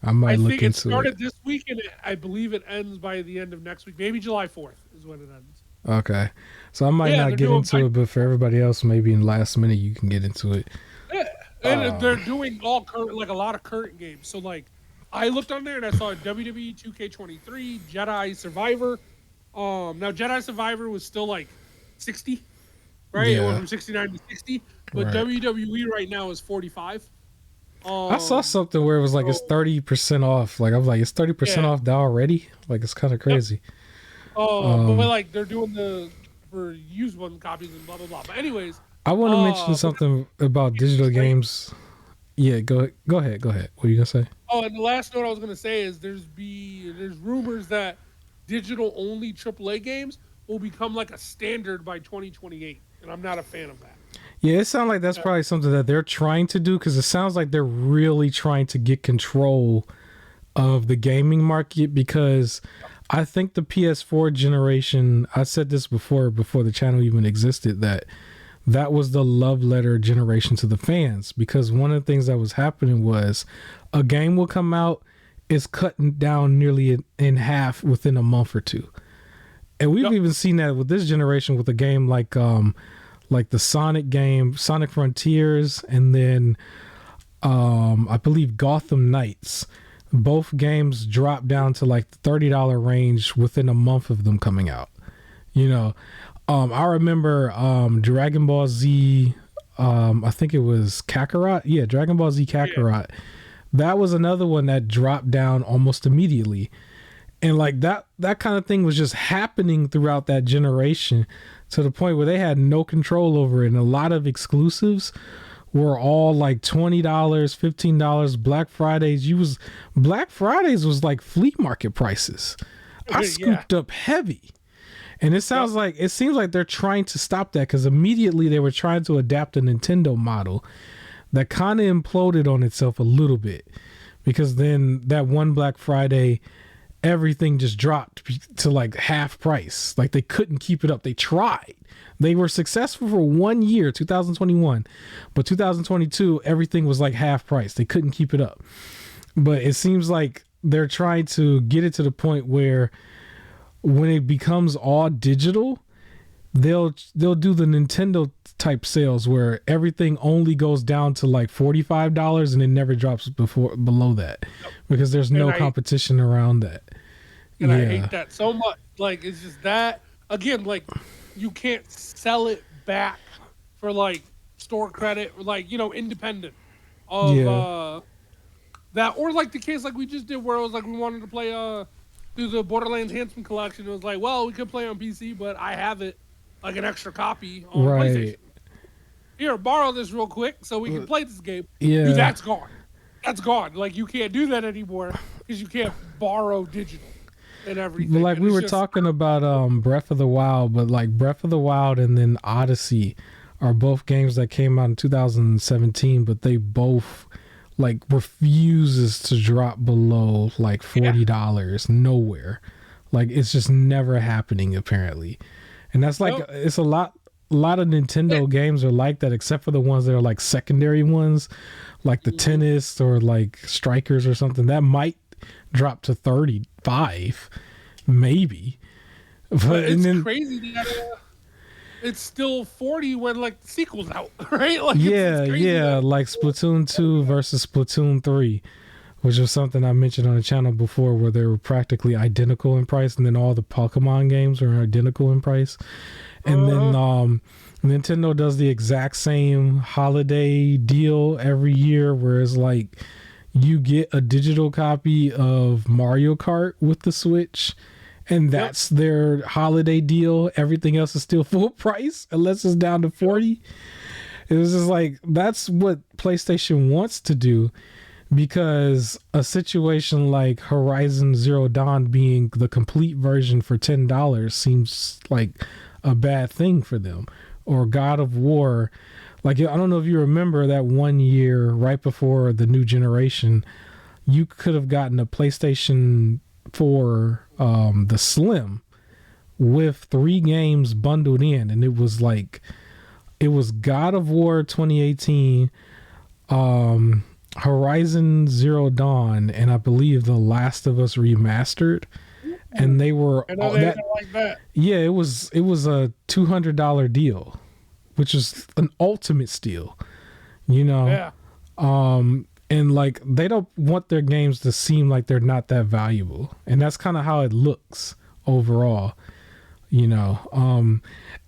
I might look into it. I think it started this week, and I believe it ends by the end of next week. Maybe July 4th is when it ends. Okay. So I might not get into it, but for everybody else, maybe in last minute you can get into it. Yeah, and they're doing all current, like a lot of current games. So like, I looked on there and I saw WWE 2K23, Jedi Survivor. Now Jedi Survivor was still like 60, right? Yeah. It went from 69 to 60, but WWE right now is 45. I saw something where it was like it's 30% off. Like I'm like, it's 30% off now already. Like it's kind of crazy. But like they're doing the for used one copies and blah blah blah. But anyways, I want to mention something about digital games. Yeah, go ahead. What are you gonna say? Oh, and the last note I was gonna say is there's rumors that digital only AAA games will become like a standard by 2028, and I'm not a fan of that. Yeah, it sounds like that's probably something that they're trying to do because it sounds like they're really trying to get control of the gaming market because I think the PS4 generation, I said this before the channel even existed, that was the love letter generation to the fans because one of the things that was happening was a game will come out, it's cutting down nearly in half within a month or two. And we've even seen that with this generation with a game like the Sonic game, Sonic Frontiers, and then I believe Gotham Knights. Both games dropped down to like the $30 range within a month of them coming out. You know, I remember Dragon Ball Z, I think it was Kakarot. Yeah, Dragon Ball Z Kakarot. Yeah. That was another one that dropped down almost immediately. And like that kind of thing was just happening throughout that generation to the point where they had no control over it. And a lot of exclusives were all like $20, $15. Black Fridays was like flea market prices. I scooped up heavy. And it seems like they're trying to stop that because immediately they were trying to adapt a Nintendo model that kind of imploded on itself a little bit because then that one Black Friday, everything just dropped to like half price. Like they couldn't keep it up. They tried. They were successful for 1 year, 2021, but 2022, everything was like half price. They couldn't keep it up. But it seems like they're trying to get it to the point where when it becomes all digital, they'll do the Nintendo type sales where everything only goes down to like $45 and it never drops below that because there's no competition around that. And I hate that so much. Like it's just that again, like you can't sell it back for like store credit or like, you know, independent of that, or like the case like we just did where it was like we wanted to play through the Borderlands Handsome Collection. It was like, well, we could play on PC, but I have it like an extra copy on PlayStation. Here, borrow this real quick so we can play this game. Yeah, dude, that's gone. That's gone. Like you can't do that anymore because you can't borrow digital and everything. Like we were talking about Breath of the Wild, but like Breath of the Wild and then Odyssey are both games that came out in 2017, but they both like refuses to drop below like $40 nowhere. Like it's just never happening apparently. And that's like it's a lot a lot of Nintendo games are like that, except for the ones that are like secondary ones, like the tennis or like strikers or something. That might drop to 35, maybe. But it's crazy that it's still 40 when like the sequel's out, right? Like it's crazy like Splatoon 2 versus Splatoon 3, which was something I mentioned on the channel before, where they were practically identical in price, and then all the Pokemon games are identical in price. And then Nintendo does the exact same holiday deal every year, where it's like you get a digital copy of Mario Kart with the Switch, and that's their holiday deal. Everything else is still full price unless it's down to 40. It was just like, that's what PlayStation wants to do, because a situation like Horizon Zero Dawn being the complete version for $10 seems like a bad thing for them. Or God of War, like, I don't know if you remember that one year right before the new generation, you could have gotten a PlayStation 4, the Slim, with 3 games bundled in, and it was God of War 2018, Horizon Zero Dawn, and I believe The Last of Us Remastered. And they were like that. Yeah, it was a $200 deal, which is an ultimate steal, you know. Yeah. And like, they don't want their games to seem like they're not that valuable, and that's kind of how it looks overall, you know.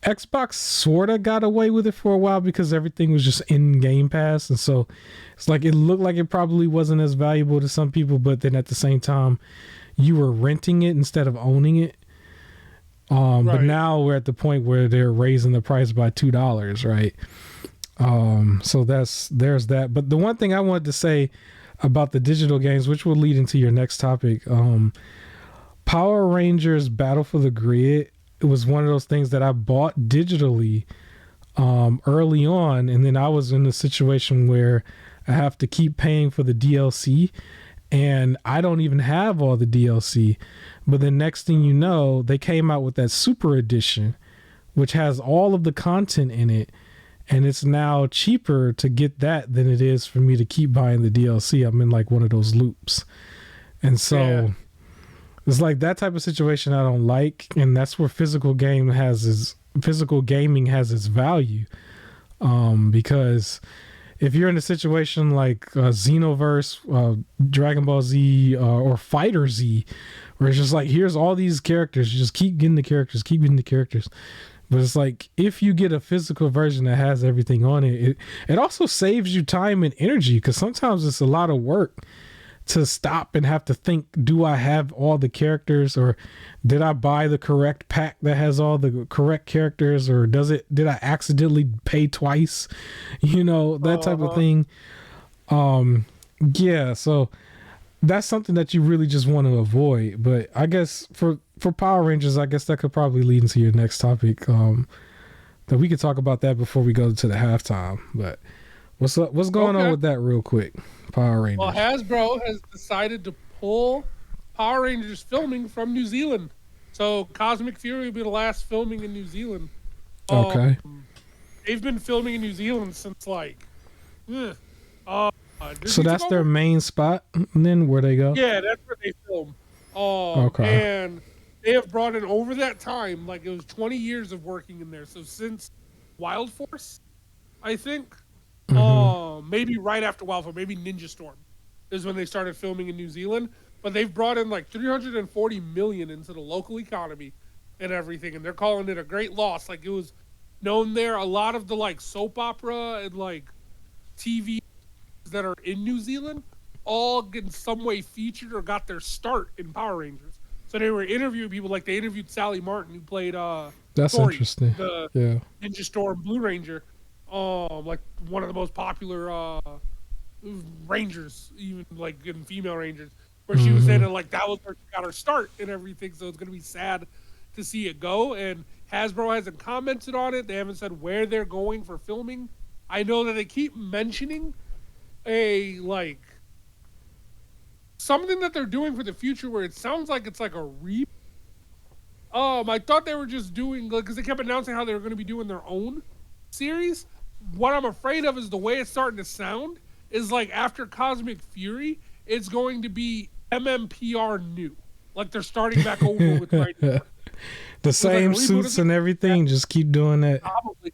Xbox sort of got away with it for a while because everything was just in Game Pass, and so it's like, it looked like it probably wasn't as valuable to some people, but then at the same time, you were renting it instead of owning it. But now we're at the point where they're raising the price by $2, right? So there's that. But the one thing I wanted to say about the digital games, which will lead into your next topic, Power Rangers Battle for the Grid, it was one of those things that I bought digitally early on, and then I was in a situation where I have to keep paying for the DLC, and I don't even have all the DLC. But the next thing you know, they came out with that Super Edition, which has all of the content in it, and it's now cheaper to get that than it is for me to keep buying the DLC. I'm in like one of those loops. And so it's like that type of situation I don't like, and that's where physical gaming has its value. Because if you're in a situation like Xenoverse, Dragon Ball Z, or Fighter Z, where it's just like, here's all these characters, you just keep getting the characters. But it's like, if you get a physical version that has everything on it, it also saves you time and energy, because sometimes it's a lot of work to stop and have to think, do I have all the characters, or did I buy the correct pack that has all the correct characters, or did I accidentally pay twice, you know, that type of thing. So that's something that you really just want to avoid. But I guess for Power Rangers, I guess that could probably lead into your next topic, that we could talk about that before we go to the halftime. But what's going on with that real quick? Power Rangers. Well, Hasbro has decided to pull Power Rangers filming from New Zealand. So Cosmic Fury will be the last filming in New Zealand. Okay. They've been filming in New Zealand since like so that's their main spot then, where they go? Yeah, that's where they film. And they have brought in, over that time, like, it was 20 years of working in there. So since Wild Force, I think, maybe right after Wild Force, maybe Ninja Storm is when they started filming in New Zealand. But they've brought in like $340 million into the local economy and everything, and they're calling it a great loss. Like, it was known there. A lot of the like soap opera and like TV that are in New Zealand all in some way featured or got their start in Power Rangers. So they were interviewing people, like they interviewed Sally Martin, who played that's Tori, interesting. The Ninja Storm Blue Ranger, like one of the most popular Rangers, even like in female Rangers, where she was saying that, like, that was where she got her start and everything. So it's gonna be sad to see it go. And Hasbro hasn't commented on it. They haven't said where they're going for filming. I know that they keep mentioning something that they're doing for the future, where it sounds like it's like a I thought they were just doing, because they kept announcing how they were going to be doing their own series. What I'm afraid of is the way it's starting to sound is like after Cosmic Fury, it's going to be MMPR new. Like they're starting back over with right. The same like suits and everything, just keep doing that. Probably.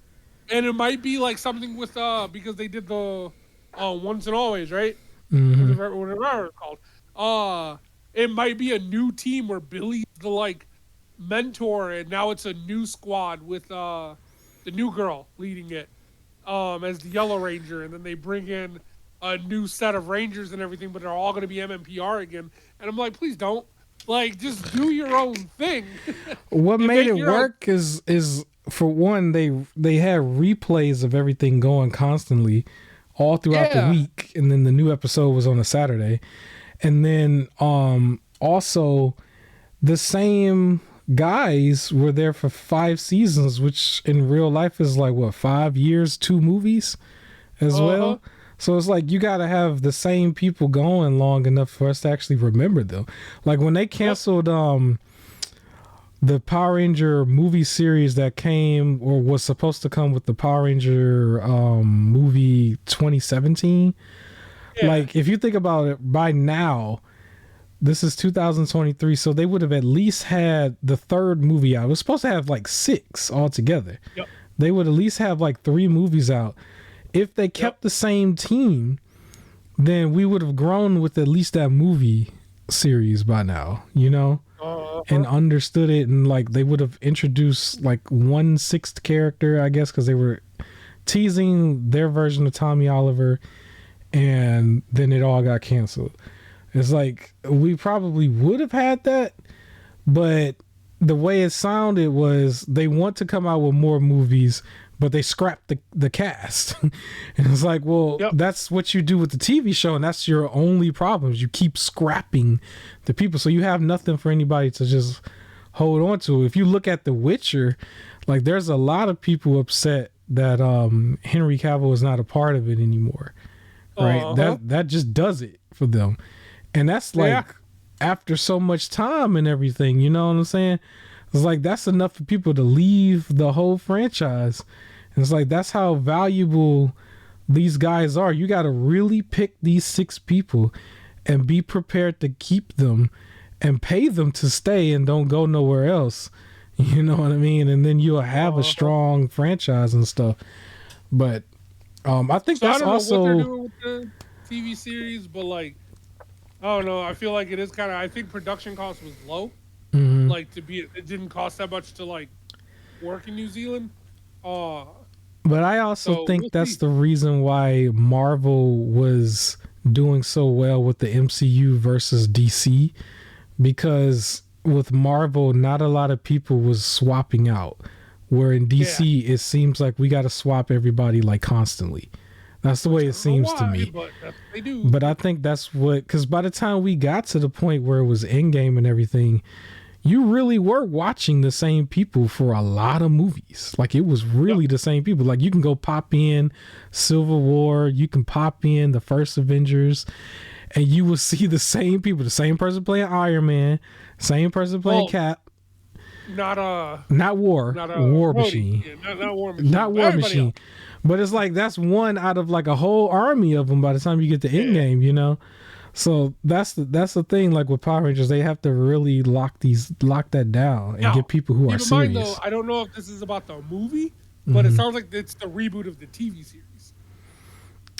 And it might be like something with because they did the Once and Always, right? Mm-hmm. Whatever it's called. It might be a new team where Billy's the like mentor, and now it's a new squad with the new girl leading it as the Yellow Ranger, and then they bring in a new set of Rangers and everything, but they're all going to be MMPR again. And I'm like, please don't. Like, just do your own thing. What made it work is for one, they had replays of everything going constantly all throughout the week, and then the new episode was on a Saturday. And then also the same guys were there for 5 seasons, which in real life is like what, 5 years, 2 movies as well. So it's like you got to have the same people going long enough for us to actually remember them. Like when they canceled the Power Ranger movie series that came or was supposed to come with the Power Ranger movie 2017. Like if you think about it, by now, this is 2023, so they would have at least had the 3rd movie out. It was supposed to have like 6 altogether. They would at least have like 3 movies out. If they kept the same team, then we would have grown with at least that movie series by now, you know? And understood it, and like they would have introduced like 1/6 character, I guess, because they were teasing their version of Tommy Oliver, and then it all got canceled. It's like we probably would have had that, but the way it sounded was they want to come out with more movies, but they scrapped the cast. And it's like, well, that's what you do with the TV show, and that's your only problem is you keep scrapping the people, so you have nothing for anybody to just hold on to. If you look at The Witcher, like there's a lot of people upset that Henry Cavill is not a part of it anymore, right? That just does it for them, and that's like after so much time and everything, you know what I'm saying? It's like that's enough for people to leave the whole franchise. And it's like that's how valuable these guys are. You got to really pick these 6 people and be prepared to keep them and pay them to stay and don't go nowhere else. You know what I mean? And then you'll have a strong franchise and stuff. But I think that's also. I don't know what they're doing with the TV series, but like, I don't know. I feel like it is kind of. I think production cost was low. Mm-hmm. Like it didn't cost that much to like work in New Zealand. But I also think that's the reason why Marvel was doing so well with the MCU versus DC, because with Marvel, not a lot of people was swapping out. Where in DC, it seems like we got to swap everybody like constantly. That's the way it seems to me. But they do. But I think that's what, because by the time we got to the point where it was Endgame and everything, you really were watching the same people for a lot of movies. Like it was really the same people. Like you can go pop in Civil War, you can pop in the first Avengers, and you will see the same people, the same person playing Iron Man, same person playing Cap. Not War Machine. Yeah, not War Machine. Not War Machine. Else. But it's like that's one out of like a whole army of them by the time you get to Endgame, you know? So that's the thing. Like with Power Rangers, they have to really lock that down and get people who are serious. Mind, though, I don't know if this is about the movie, but it sounds like it's the reboot of the TV series.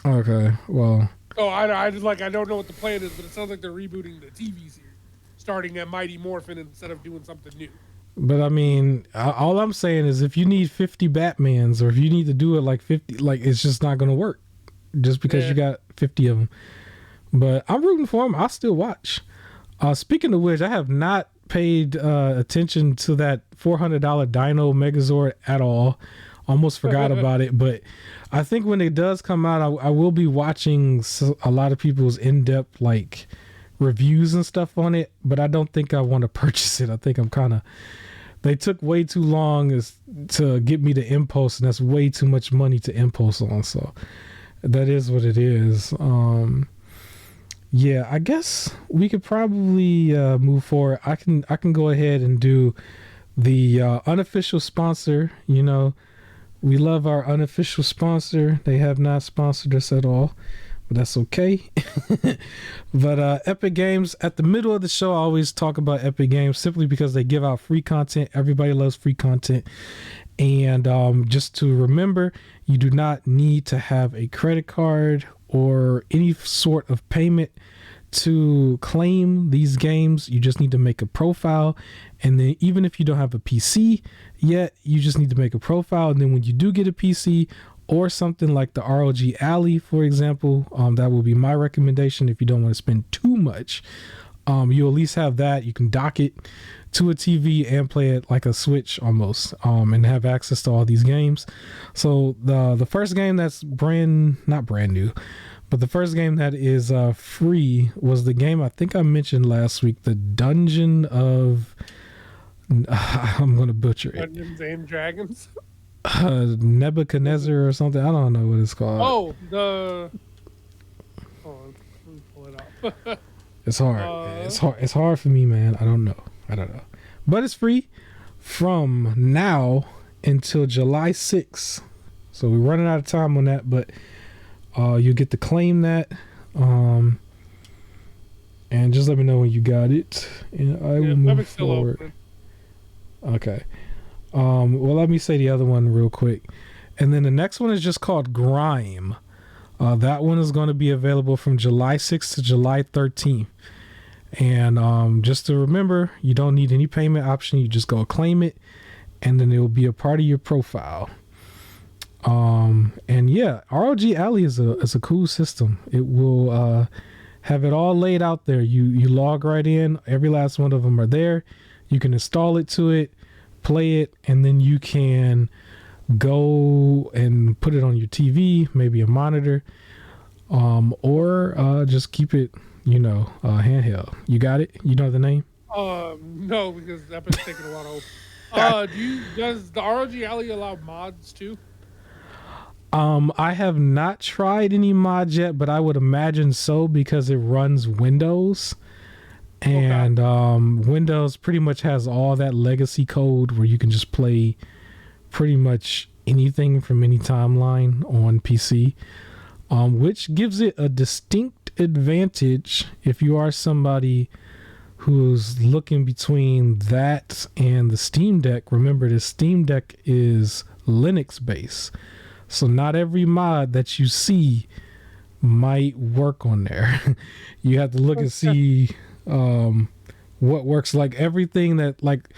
Okay, well. So I don't know what the plan is, but it sounds like they're rebooting the TV series, starting at Mighty Morphin instead of doing something new. But I mean, all I'm saying is if you need 50 Batmans, or if you need to do it like 50, like it's just not going to work just because you got 50 of them. But I'm rooting for him. I'll still watch. Speaking of which, I have not paid attention to that $400 Dino Megazord at all. Almost forgot about it. But I think when it does come out, I will be watching a lot of people's in-depth like reviews and stuff on it. But I don't think I want to purchase it. I think they took way too long to get me to Impulse, and that's way too much money to Impulse on. So that is what it is. Yeah, I guess we could probably move forward. I can go ahead and do the unofficial sponsor. You know, we love our unofficial sponsor. They have not sponsored us at all, but that's okay. But Epic Games, at the middle of the show, I always talk about Epic Games simply because they give out free content. Everybody loves free content. And just to remember, you do not need to have a credit card or any sort of payment to claim these games. You just need to make a profile, and then even if you don't have a PC yet, you just need to make a profile. And then when you do get a PC or something like the ROG Alley, for example, that will be my recommendation. If you don't want to spend too much, you at least have that. You can dock it to a TV and play it like a Switch almost, and have access to all these games. So the first game that's not brand new, but the first game that is free was the game I think I mentioned last week, the Dungeon of I'm gonna butcher it. Dungeons and Dragons. Nebuchadnezzar or something. I don't know what it's called. Oh, hold on, let me pull it up. It's hard. It's hard for me, man. I don't know. But it's free from now until July 6th. So we're running out of time on that, but you get to claim that. And just let me know when you got it, and I will move forward. Okay. Well, let me say the other one real quick. And then the next one is just called Grime. That one is going to be available from July 6th to July 13th. And just to remember, you don't need any payment option. You just go claim it, and then it will be a part of your profile. And yeah, ROG Alley is a cool system. It will have it all laid out there. You log right in. Every last one of them are there. You can install it to it, play it, and then you can go and put it on your TV, maybe a monitor, or just keep it, handheld. You got it? You know the name? No, because that been taking a while to open. Does the ROG Alley allow mods too? I have not tried any mods yet, but I would imagine so because it runs Windows. And Windows pretty much has all that legacy code where you can just play pretty much anything from any timeline on PC, which gives it a distinct advantage if you are somebody who's looking between that and the Steam Deck. Remember, the Steam Deck is Linux based, so not every mod that you see might work on there. You have to look and see what works. Like everything that, like,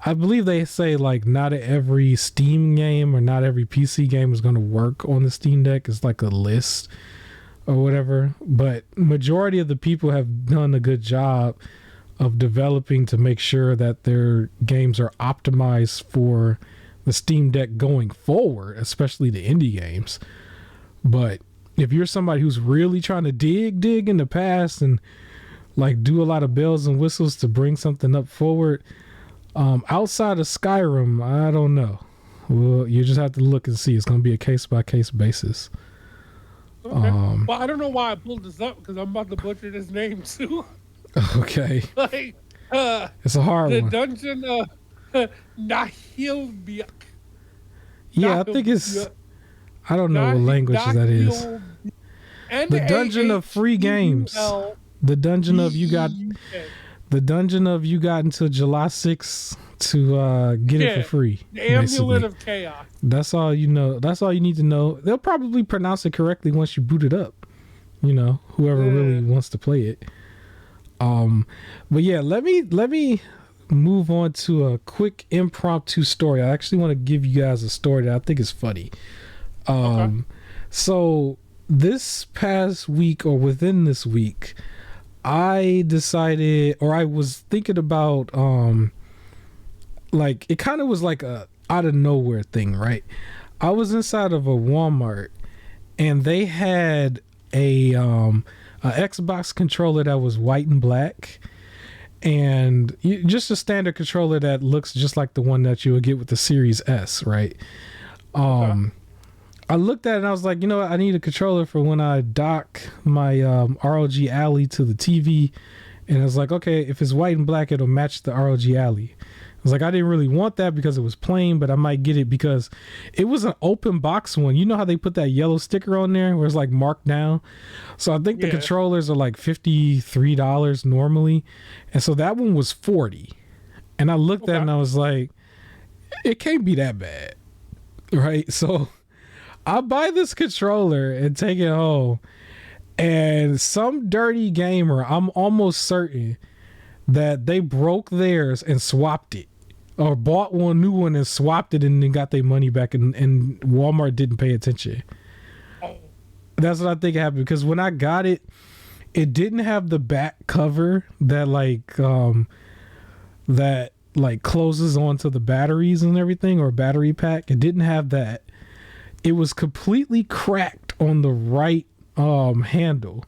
I believe they say like not every Steam game or not every PC game is going to work on the Steam Deck. It's like a list or whatever, but majority of the people have done a good job of developing to make sure that their games are optimized for the Steam Deck going forward, especially the indie games. But if you're somebody who's really trying to dig in the past and like do a lot of bells and whistles to bring something up forward, outside of Skyrim, I don't know. Well, you just have to look and see. It's going to be a case by case basis. Okay. Well, I don't know why I pulled this up because I'm about to butcher this name too. Okay. Like, it's a hard the one. The Dungeon Nahilbiak. Yeah, I think it's, I don't know what language that is. The Dungeon of Free Games. The Dungeon of you got until July 6th to get it for free. The Amulet of Chaos. That's all you know. That's all you need to know. They'll probably pronounce it correctly once you boot it up. Whoever really wants to play it. But yeah, let me move on to a quick impromptu story. I actually want to give you guys a story that I think is funny. Okay. So this past week, or within this week, I decided, or I was thinking about, like, it kind of was like a out of nowhere thing, right? I was inside of a Walmart and they had a Xbox controller that was white and black, and just a standard controller that looks just like the one that you would get with the Series S, right? Okay. I looked at it and I was like, what? I need a controller for when I dock my ROG Alley to the TV. And I was like, okay, if it's white and black, it'll match the ROG Alley. was like, I didn't really want that because it was plain, but I might get it because it was an open box one. You know how they put that yellow sticker on there where it's like marked down? So I think the controllers are like $53 normally. And so that one was $40. And I looked at it and I was like, it can't be that bad. Right? So I buy this controller and take it home. And some dirty gamer, I'm almost certain that they broke theirs and swapped it, or bought one new one and swapped it and then got their money back, and Walmart didn't pay attention. That's what I think happened, because when I got it, it didn't have the back cover that closes onto the batteries and everything, or battery pack. It didn't have that. It was completely cracked on the right handle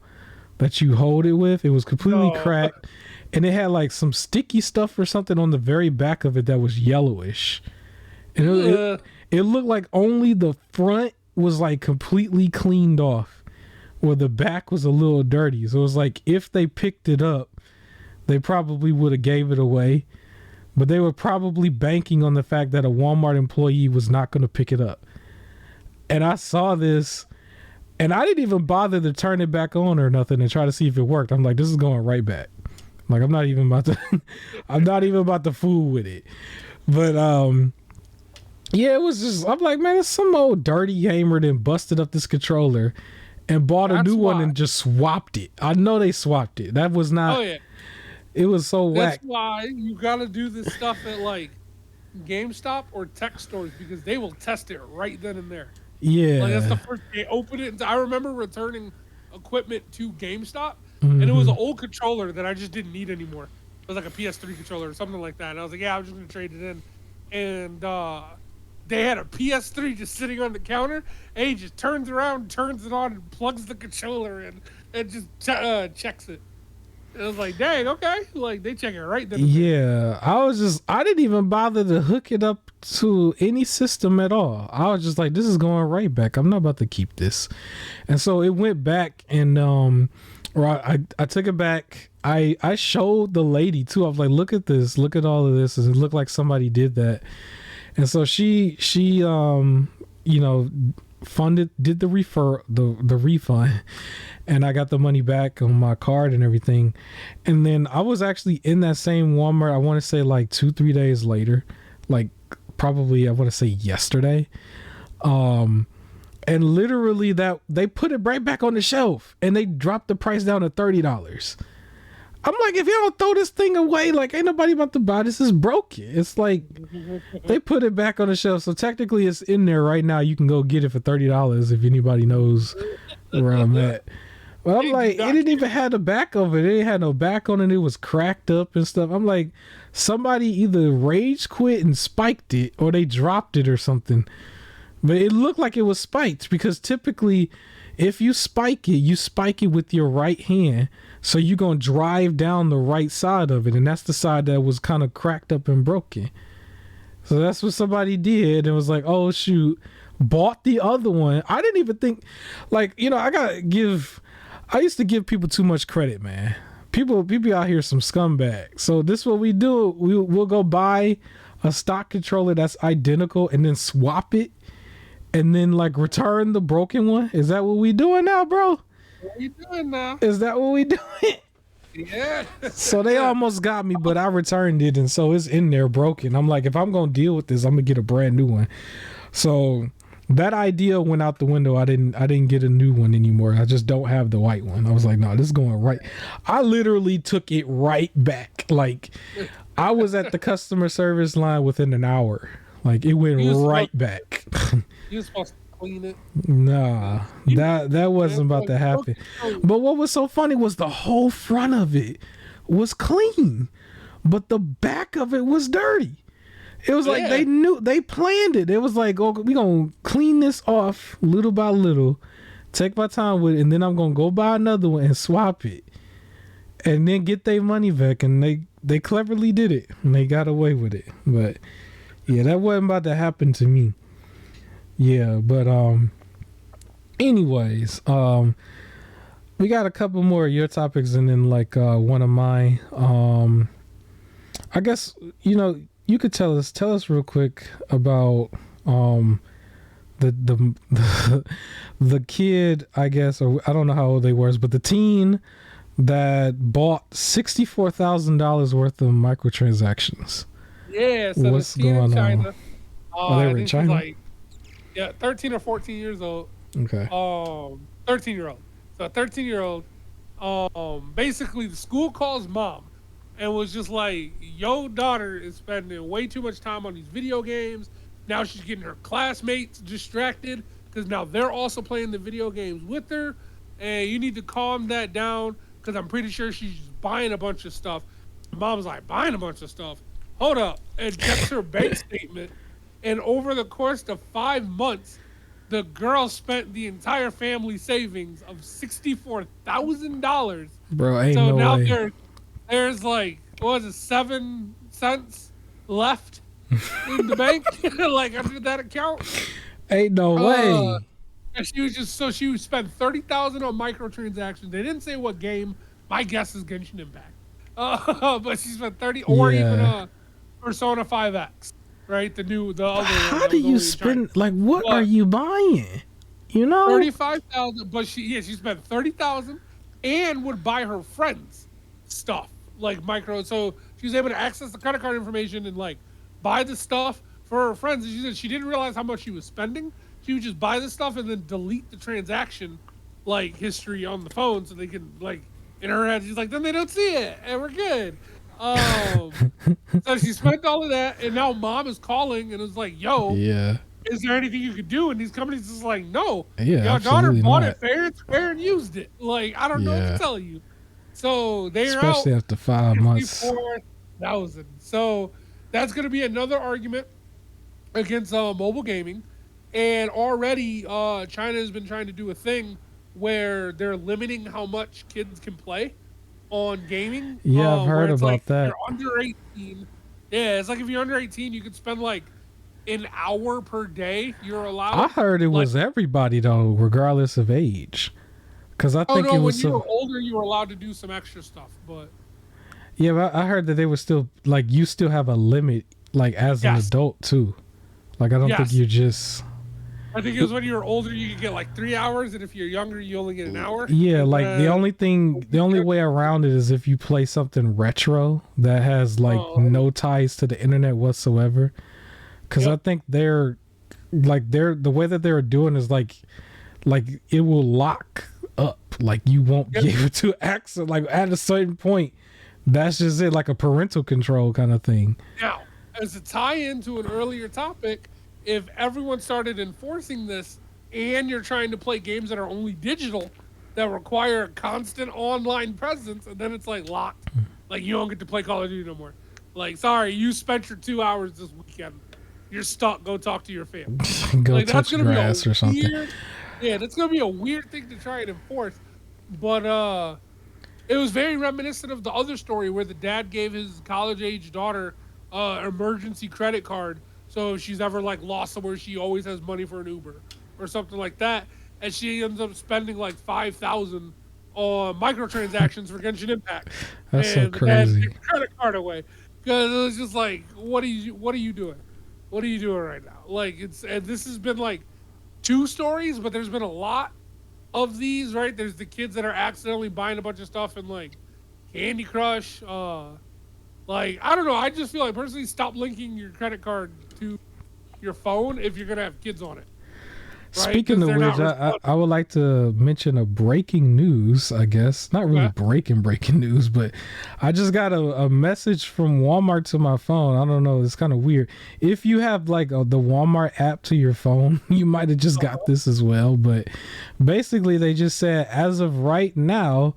that you hold it with. It was completely cracked, and it had like some sticky stuff or something on the very back of it that was yellowish, and it looked like only the front was like completely cleaned off, where the back was a little dirty. So it was like, if they picked it up, they probably would have gave it away, but they were probably banking on the fact that a Walmart employee was not going to pick it up. And I saw this, and I didn't even bother to turn it back on or nothing and try to see if it worked. I'm like, this is going right back. Like, I'm not even about to fool with it. But yeah, it was just, I'm like, man, it's some old dirty gamer that busted up this controller and bought a new one and just swapped it. I know they swapped it. That was not. Oh yeah. It was so whack. That's why you gotta do this stuff at like GameStop or tech stores, because they will test it right then and there. Yeah, like that's the first they open it. I remember returning equipment to GameStop, and it was an old controller that I just didn't need anymore. It was like a PS3 controller or something like that. And I was like, yeah, I'm just gonna trade it in. And they had a PS3 just sitting on the counter, and he just turns around, turns it on, and plugs the controller in, and just checks it. And I was like, dang, okay. Like, they check it right then. Yeah, I didn't even bother to hook it up to any system at all. I was just like, this is going right back. I'm not about to keep this. And so it went back, and I took it back. I showed the lady too. I was like, look at this, look at all of this. It looked like somebody did that. And so she did the refund, and I got the money back on my card and everything. And then I was actually in that same Walmart, I want to say like 2-3 days later, like probably I want to say yesterday, and literally that they put it right back on the shelf and they dropped the price down to $30. I'm like, if you don't throw this thing away, like, ain't nobody about to buy this. Is broken. It's like they put it back on the shelf, so technically it's in there right now. You can go get it for $30 if anybody knows where I'm at. But I'm like, it didn't even have the back of it. It didn't have no back on it. It was cracked up and stuff. I'm like, somebody either rage quit and spiked it, or they dropped it or something. But it looked like it was spiked, because typically if you spike it with your right hand. So you're going to drive down the right side of it. And that's the side that was kind of cracked up and broken. So that's what somebody did. And was like, oh, shoot, bought the other one. I didn't even think, like, you know, I used to give people too much credit, man. People out here some scumbags. So this is what we do. We'll go buy a stock controller that's identical and then swap it and then like return the broken one. Is that what we doing now, bro? What are you doing now? Is that what we doing? Yeah. So they almost got me, but I returned it, and so it's in there broken. I'm like, if I'm gonna deal with this, I'm gonna get a brand new one. So that idea went out the window. I didn't get a new one anymore. I just don't have the white one. I was like, no, this is going right. I literally took it right back. Like, I was at the customer service line within an hour. Like, it went right back. You were supposed to clean it. Nah, that wasn't about to happen. But what was so funny was the whole front of it was clean, but the back of it was dirty. It was like they planned it. It was like, oh, we gonna clean this off little by little, take my time with it, and then I'm gonna go buy another one and swap it, and then get their money back. And they cleverly did it, and they got away with it. But yeah, that wasn't about to happen to me. Yeah, but anyways, we got a couple more of your topics and then like one of mine. I guess, you know, you could tell us real quick about the the kid, I guess, or I don't know how old they were, but the teen that bought $64,000 worth of microtransactions. Yeah, so What's the teen in going on? China. Oh, they I were in think she's China. like 13 or 14 years old. Okay. 13-year-old. So a 13-year-old. Basically the school calls mom and was just like, "Your daughter is spending way too much time on these video games. Now she's getting her classmates distracted because now they're also playing the video games with her, and you need to calm that down because I'm pretty sure she's buying a bunch of stuff." Mom's like, "Buying a bunch of stuff? Hold up," and checks her bank statement. And over the course of 5 months, the girl spent the entire family savings of $64,000. Bro, ain't So no now way. there's like, what was it, 7 cents left in the bank, like under that account. Ain't no way. And she would spend 30,000 on microtransactions. They didn't say what game. My guess is Genshin Impact. But she spent 30, or even Persona 5X, right? The other How one. do you spend? Like, what are you buying? You know, 35,000. But she spent 30,000, and would buy her friends stuff like micro. So she was able to access the credit card information and like buy the stuff for her friends. And she said she didn't realize how much she was spending. She would just buy the stuff and then delete the transaction like history on the phone so they can like, in her head she's like, then they don't see it and we're good. So she spent all of that, and now mom is calling and is like, "Yo, is there anything you could do?" And these companies is like, "No, your daughter bought it fair and square and used it. Like, I don't know what to tell you." So they're especially out after 5 months. 54,000. So that's going to be another argument against mobile gaming. And already, China has been trying to do a thing where they're limiting how much kids can play on gaming. Yeah, I've heard about like, that. If you're under 18, yeah, it's like if you're under 18, you can spend like an hour per day. You're allowed. I heard it was everybody though, regardless of age. Because I think it was when you were older, you were allowed to do some extra stuff, but yeah, but I heard that they were still like you still have a limit, like as an adult too. Like I don't think you just. I think it was when you were older, you could get like 3 hours, and if you're younger, you only get an hour. Yeah, like the only way around it is if you play something retro that has like no ties to the internet whatsoever. Because I think the way that they're doing is like it will lock up, like you won't be able to access, like at a certain point. That's just it, like a parental control kind of thing. Now, as a tie-in to an earlier topic, if everyone started enforcing this and you're trying to play games that are only digital that require a constant online presence, and then it's like locked, like you don't get to play Call of Duty no more. Like, sorry, you spent your 2 hours this weekend. You're stuck. Go talk to your family. Go like, touch grass or something. That's gonna be a weird thing to try and enforce. But it was very reminiscent of the other story where the dad gave his college-age daughter emergency credit card. So if she's ever like lost somewhere, she always has money for an Uber or something like that. And she ends up spending like 5,000 on microtransactions for Genshin Impact. That's so crazy. Take the credit card away because it was just like, what are you doing? What are you doing right now? Like and this has been like 2 stories, but there's been a lot of these, right? There's the kids that are accidentally buying a bunch of stuff in like Candy Crush. Like, I don't know. I just feel like personally, stop linking your credit card to your phone if you're going to have kids on it. Right? Speaking of which, I would like to mention a breaking news, I guess. Not really breaking news, but I just got a message from Walmart to my phone. I don't know. It's kind of weird. If you have like the Walmart app to your phone, you might have just got this as well. But basically, they just said, as of right now,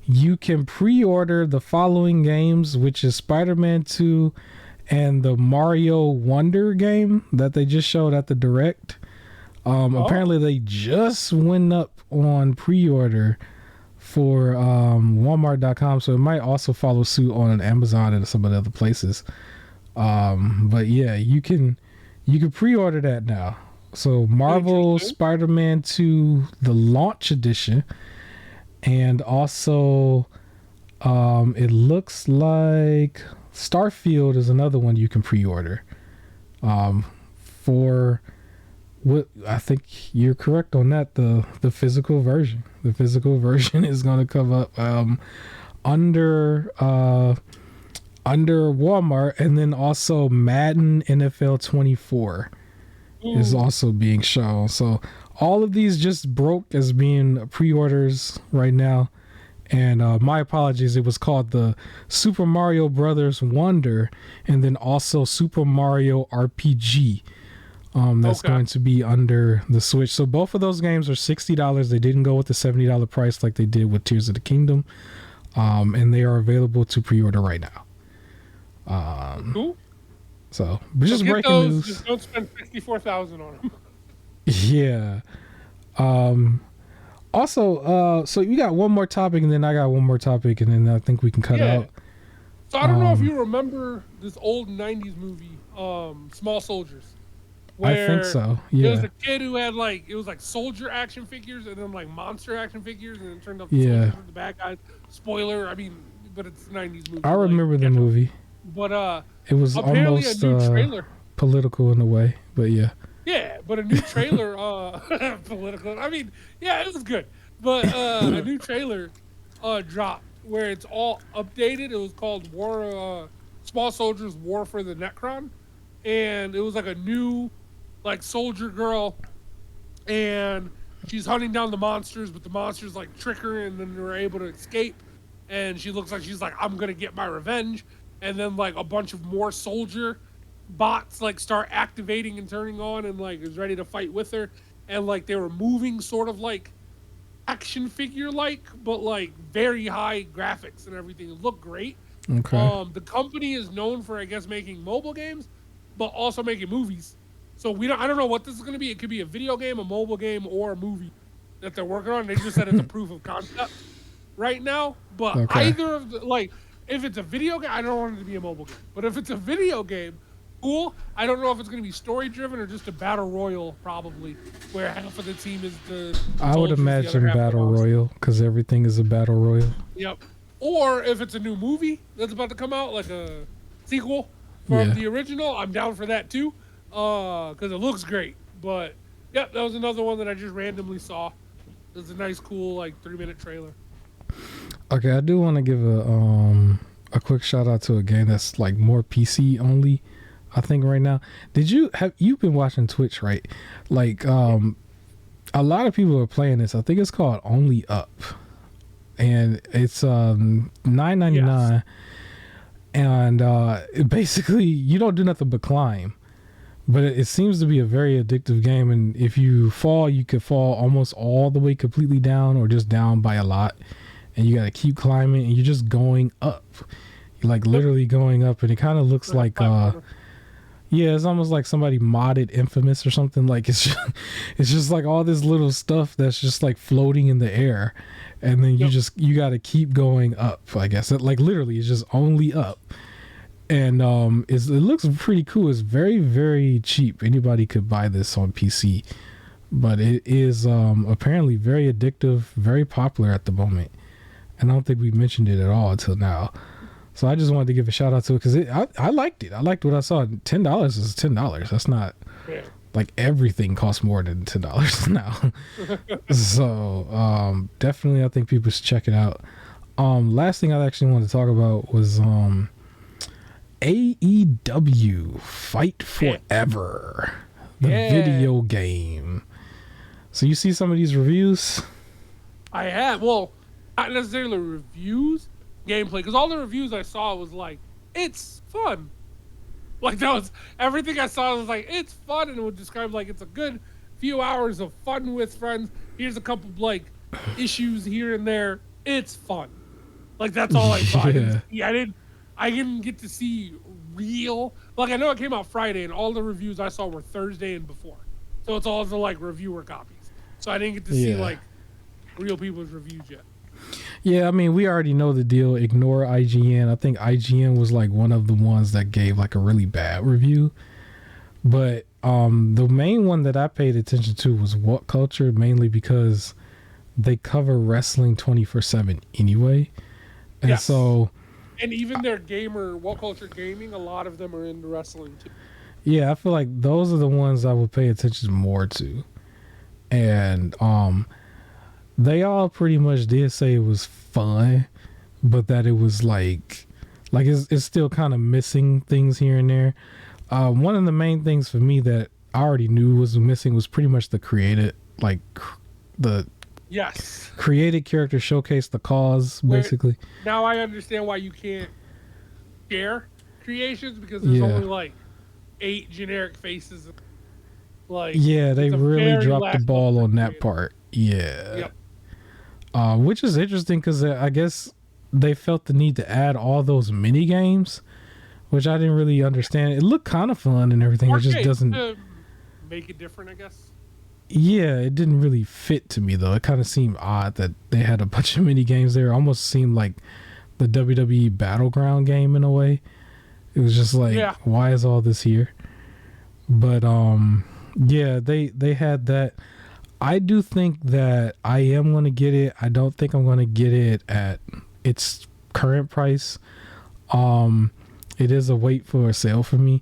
you can pre-order the following games, which is Spider-Man 2 and the Mario Wonder game that they just showed at the Direct. Apparently they just went up on pre-order for Walmart.com, so it might also follow suit on Amazon and some of the other places. But yeah, you can pre-order that now. So Marvel Spider-Man 2, the launch edition, and also it looks like Starfield is another one you can pre-order. For what I think you're correct on that. The physical version. The physical version is going to come up under Walmart, and then also Madden NFL 24 is also being shown. So all of these just broke as being pre-orders right now. And my apologies, it was called the Super Mario Brothers Wonder, and then also Super Mario RPG. That's going to be under the Switch. So both of those games are $60. They didn't go with the $70 price like they did with Tears of the Kingdom. And they are available to pre-order right now. Cool. So just breaking news. Just don't spend $64,000 on them. Yeah. Also, so you got one more topic, and then I got one more topic, and then I think we can cut out. So I don't know if you remember this old 90s movie, Small Soldiers. I think so, yeah. There was a kid who had it was like soldier action figures and then like monster action figures, and it turned out the soldiers were the bad guys. Spoiler, I mean, but it's a 90s movie. I remember the movie. But it was almost a new trailer. Political in a way, but yeah. Yeah, but a new trailer, political. I mean, yeah, it was good. But a new trailer dropped where it's all updated. It was called Small Soldiers War for the Necron. And it was like a new soldier girl, and she's hunting down the monsters, but the monsters trick her, and then they're able to escape. And she looks like she's I'm gonna get my revenge. And then a bunch of more soldier bots start activating and turning on, and is ready to fight with her. And they were moving sort of action figure but very high graphics and everything. It looked great. Okay. The company is known for, I guess, making mobile games, but also making movies. So I don't know what this is going to be. It could be a video game, a mobile game, or a movie that they're working on. They just said it's a proof of concept right now. But either of the, if it's a video game, I don't want it to be a mobile game. But if it's a video game, cool. I don't know if it's going to be story driven or just a battle royal, probably, where half of the team is the I would imagine battle royal, because everything is a battle royal. Yep. Or if it's a new movie that's about to come out, like a sequel from the original, I'm down for that too, because it looks great. But that was another one that I just randomly saw. It was a nice, cool 3-minute trailer. Okay, I do want to give a quick shout out to a game that's more PC only, I think, right now. You've been watching Twitch, right? A lot of people are playing this. I think it's called Only Up, and it's $9.99. Yes. And basically you don't do nothing but climb, but it seems to be a very addictive game. And if you fall, you could fall almost all the way completely down, or just down by a lot, and you got to keep climbing, and you're just going up. You're literally going up, and it kind of looks it's almost like somebody modded Infamous or something. It's just all this little stuff that's just floating in the air, and then you got to keep going up. I guess literally it's just only up, and it looks pretty cool. It's very, very cheap. Anybody could buy this on PC, but it is apparently very addictive, very popular at the moment, and I don't think we mentioned it at all until now. So I just wanted to give a shout out to it, because I liked it. I liked what I saw. $10 is $10. That's not everything costs more than $10 now. So definitely, I think people should check it out. Last thing I actually wanted to talk about was AEW Fight Forever, the video game. So you see some of these reviews? I have. Well, not necessarily reviews. Gameplay, because all the reviews I saw was it's fun. That was everything I saw. Was it's fun, and it would describe it's a good few hours of fun with friends. Here's a couple issues here and there. It's fun. That's all I saw. I didn't get to see real. I know it came out Friday, and all the reviews I saw were Thursday and before. So it's all the reviewer copies. So I didn't get to see real people's reviews yet. Yeah, I mean, we already know the deal. Ignore IGN. I think IGN was one of the ones that gave a really bad review. But the main one that I paid attention to was What Culture, mainly because they cover wrestling 24/7 anyway. And so And even their What Culture Gaming, a lot of them are into wrestling too. Yeah, I feel like those are the ones I would pay attention more to. And they all pretty much did say it was fun, but that it was like it's still kind of missing things here and there. One of the main things for me that I already knew was missing was pretty much the created, like the Yes. created character showcase, the cause, basically. Now I understand why you can't share creations, because there's only like 8 generic faces. Like, yeah, they really dropped the ball on that part. Yeah. Yep. Which is interesting because I guess they felt the need to add all those mini games, which I didn't really understand. It looked kind of fun and everything. It just doesn't make it different, I guess. Yeah, it didn't really fit to me though. It kind of seemed odd that they had a bunch of mini games there. It almost seemed like the WWE Battleground game in a way. It was just like, why is all this here? But yeah, they had that. I do think that I am going to get it. I don't think I'm going to get it at its current price. It is a wait for a sale for me.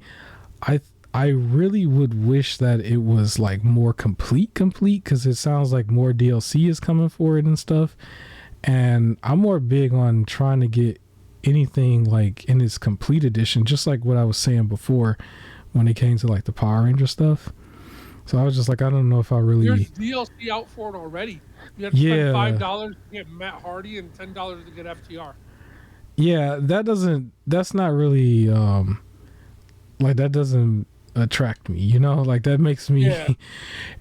I really would wish that it was like more complete because it sounds like more DLC is coming for it and stuff. And I'm more big on trying to get anything like in its complete edition, just like what I was saying before when it came to like the Power Ranger stuff. So I was just like, I don't know if I really... There's DLC out for it already. You have to spend $5 to get Matt Hardy and $10 to get FTR. Yeah, that's not really, like that doesn't attract me, you know? Like that makes me,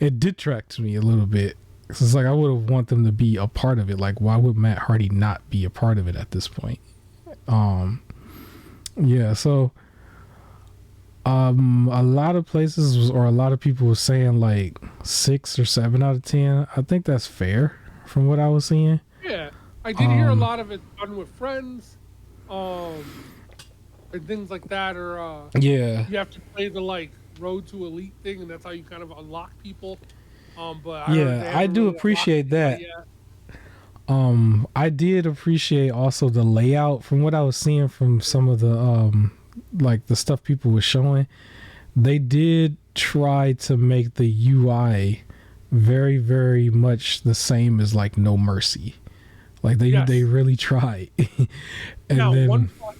it detracts me a little bit. It's like I would have want them to be a part of it. Like why would Matt Hardy not be a part of it at this point? Yeah, so a lot of places or a lot of people were saying like 6 or 7 out of 10. I think that's fair from what I was seeing. Yeah, I did hear a lot of it done with friends, and things like that, or you have to play the like Road to Elite thing, and that's how you kind of unlock people. But I do appreciate that. I did appreciate also the layout from what I was seeing from some of the like the stuff people were showing. They did try to make the UI very, very much the same as like No Mercy. Like they really tried. And now, then one part,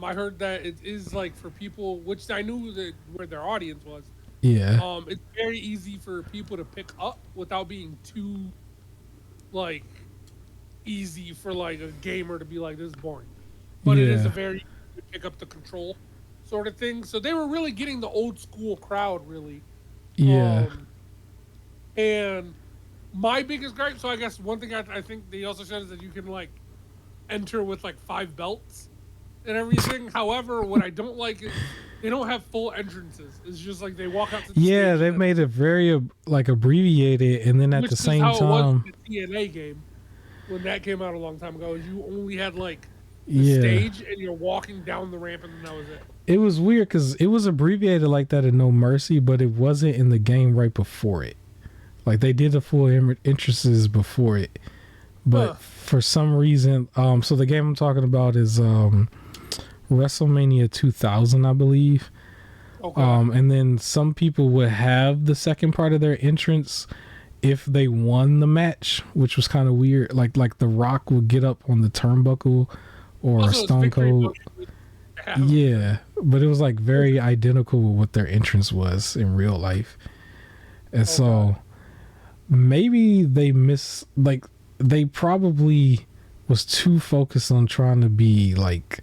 I heard that it is like for people, which I knew that where their audience was. Yeah. It's very easy for people to pick up without being too like easy for like a gamer to be like, this is boring. But it is a very pick up the control sort of thing. So they were really getting the old school crowd, really. Yeah. And my biggest gripe, so I guess one thing I think they also said is that you can like enter with like 5 belts and everything. However, what I don't like is they don't have full entrances. It's just like they walk out to the stage. They've made it very like abbreviated, and then at the same time, it was in the TNA game when that came out a long time ago. You only had like the stage, and you're walking down the ramp, and then that was it. It was weird because it was abbreviated like that in No Mercy, but it wasn't in the game right before it. Like they did the full entrances before it, but for some reason, so the game I'm talking about is WrestleMania 2000, I believe. Okay. And then some people would have the second part of their entrance if they won the match, which was kind of weird. Like The Rock would get up on the turnbuckle or also, Stone Cold. Yeah, but it was like very identical with what their entrance was in real life. And so maybe they they probably was too focused on trying to be like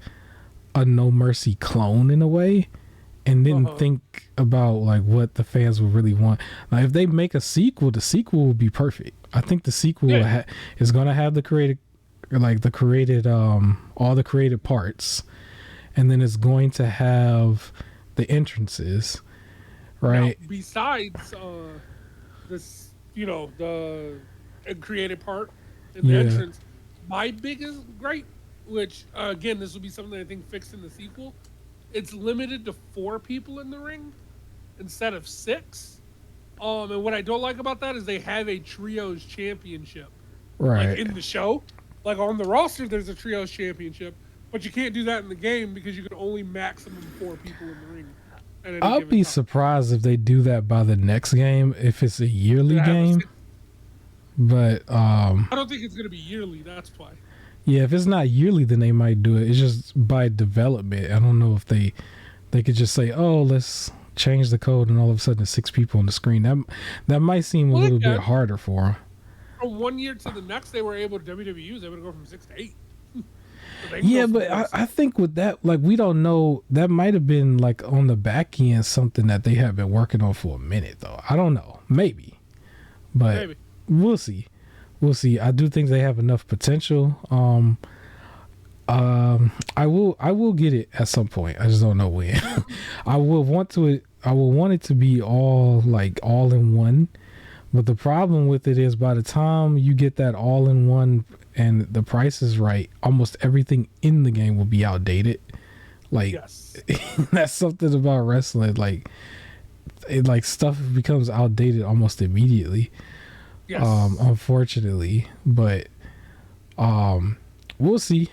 a No Mercy clone in a way, and didn't think about like what the fans would really want. Like if they make a sequel, the sequel will be perfect. I think the sequel is going to have the created all the created parts, and then it's going to have the entrances, right? Now, besides this, the created part in the entrance, my biggest gripe, which again, this will be something I think fixed in the sequel, it's limited to 4 people in the ring instead of 6. And what I don't like about that is they have a trios championship, right? Like in the show, like on the roster, there's a trios championship, but you can't do that in the game because you can only maximum 4 people in the ring. I'll be surprised if they do that by the next game, if it's a yearly game. But I don't think it's gonna be yearly. That's why. Yeah, if it's not yearly, then they might do it. It's just by development. I don't know if they could just say, "Oh, let's change the code," and all of a sudden, 6 people on the screen. That might seem a little bit harder for them. From 1 year to the next, they were able to WWE was able to go from 6 to 8. Yeah, but I think with that, like, we don't know. That might have been like on the back end something that they have been working on for a minute, though. I don't know, maybe, but we'll see. We'll see. I do think they have enough potential. I will get it at some point. I just don't know when. I will want it to be all in one. But the problem with it is, by the time you get that all in one and the price is right, almost everything in the game will be outdated. Like, yes. That's something about wrestling. Like stuff becomes outdated almost immediately. Yes. Unfortunately, but we'll see.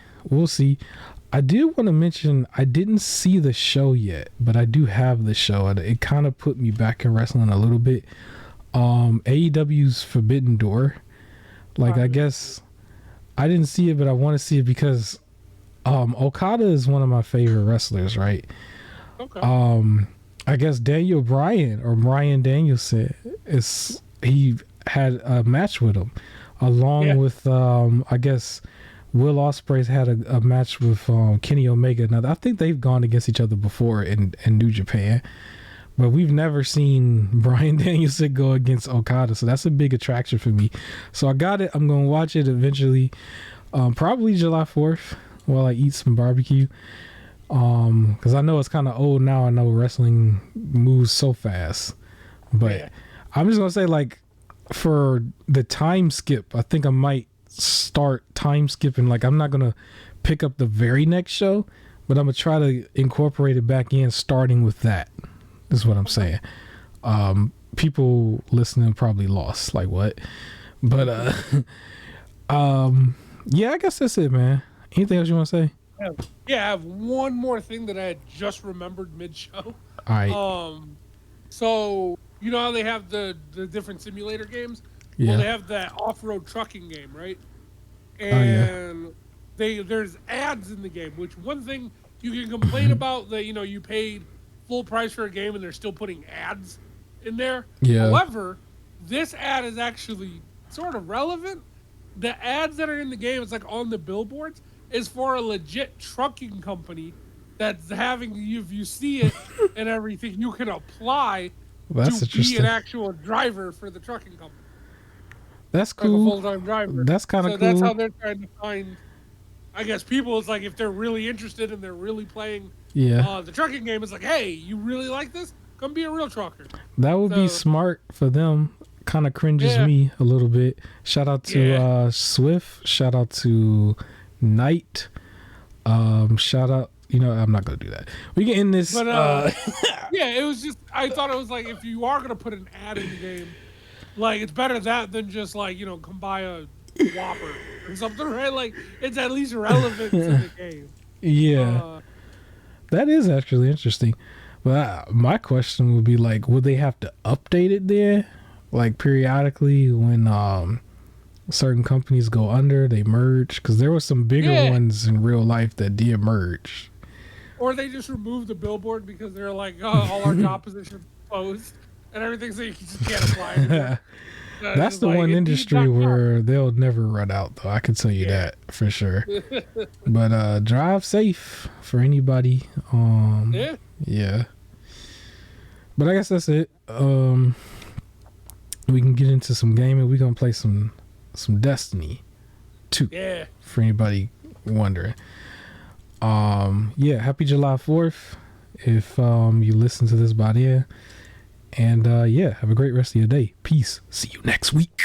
I did want to mention, I didn't see the show yet, but I do have the show. It kind of put me back in wrestling a little bit. AEW's Forbidden Door. I guess I didn't see it, but I want to see it because Okada is one of my favorite wrestlers, right? Okay. I guess Daniel Bryan Danielson he had a match with him, along with I guess Will Ospreay's had a match with Kenny Omega. Now I think they've gone against each other before in New Japan, but we've never seen Bryan Danielson go against Okada, so that's a big attraction for me. So I got it. I'm gonna watch it eventually, probably July 4th while I eat some barbecue. Because I know it's kind of old now. I know wrestling moves so fast, but I'm just gonna say, like, for the time skip, I think I might start time skipping. Like, I'm not gonna pick up the very next show, but I'm gonna try to incorporate it back in, starting with that. Is what I'm saying. People listening probably lost, like, what? But yeah, I guess that's it, man. Anything else you want to say? Yeah, I have one more thing that I had just remembered mid-show. All right. So you know how they have the different simulator games? Yeah. Well, they have that off-road trucking game, right? And there's ads in the game, which one thing you can complain about, that you paid full price for a game and they're still putting ads in there. Yeah. However, this ad is actually sort of relevant. The ads that are in the game, it's like on the billboards, is for a legit trucking company that's having, if you see it and everything, you can apply to be an actual driver for the trucking company. That's cool. Like a full-time driver. That's kind of cool. So that's how they're trying to find, I guess, people. It's like if they're really interested and they're really playing the trucking game, it's like, hey, you really like this? Come be a real trucker. That would be smart for them. Kind of cringes me a little bit. Shout out to Swift. Shout out to Knight. Shout out. I'm not gonna do that. We can end this. But it was just. I thought it was like, if you are gonna put an ad in the game, like, it's better that than just like come buy a Whopper or something, right? Like, it's at least relevant to the game. Yeah, that is actually interesting. But my question would be, like, would they have to update it there, like, periodically when certain companies go under, they merge? Because there were some bigger ones in real life that did merge. Or they just remove the billboard because they're like, oh, all our job positions closed and everything, so you just can't apply anymore. That's the one industry where they'll never run out, though. I can tell you that for sure. But drive safe for anybody. Yeah. But I guess that's it. We can get into some gaming. We're gonna play some Destiny 2. Yeah. For anybody wondering. Happy July 4th if you listen to this by then. And have a great rest of your day. Peace. See you next week.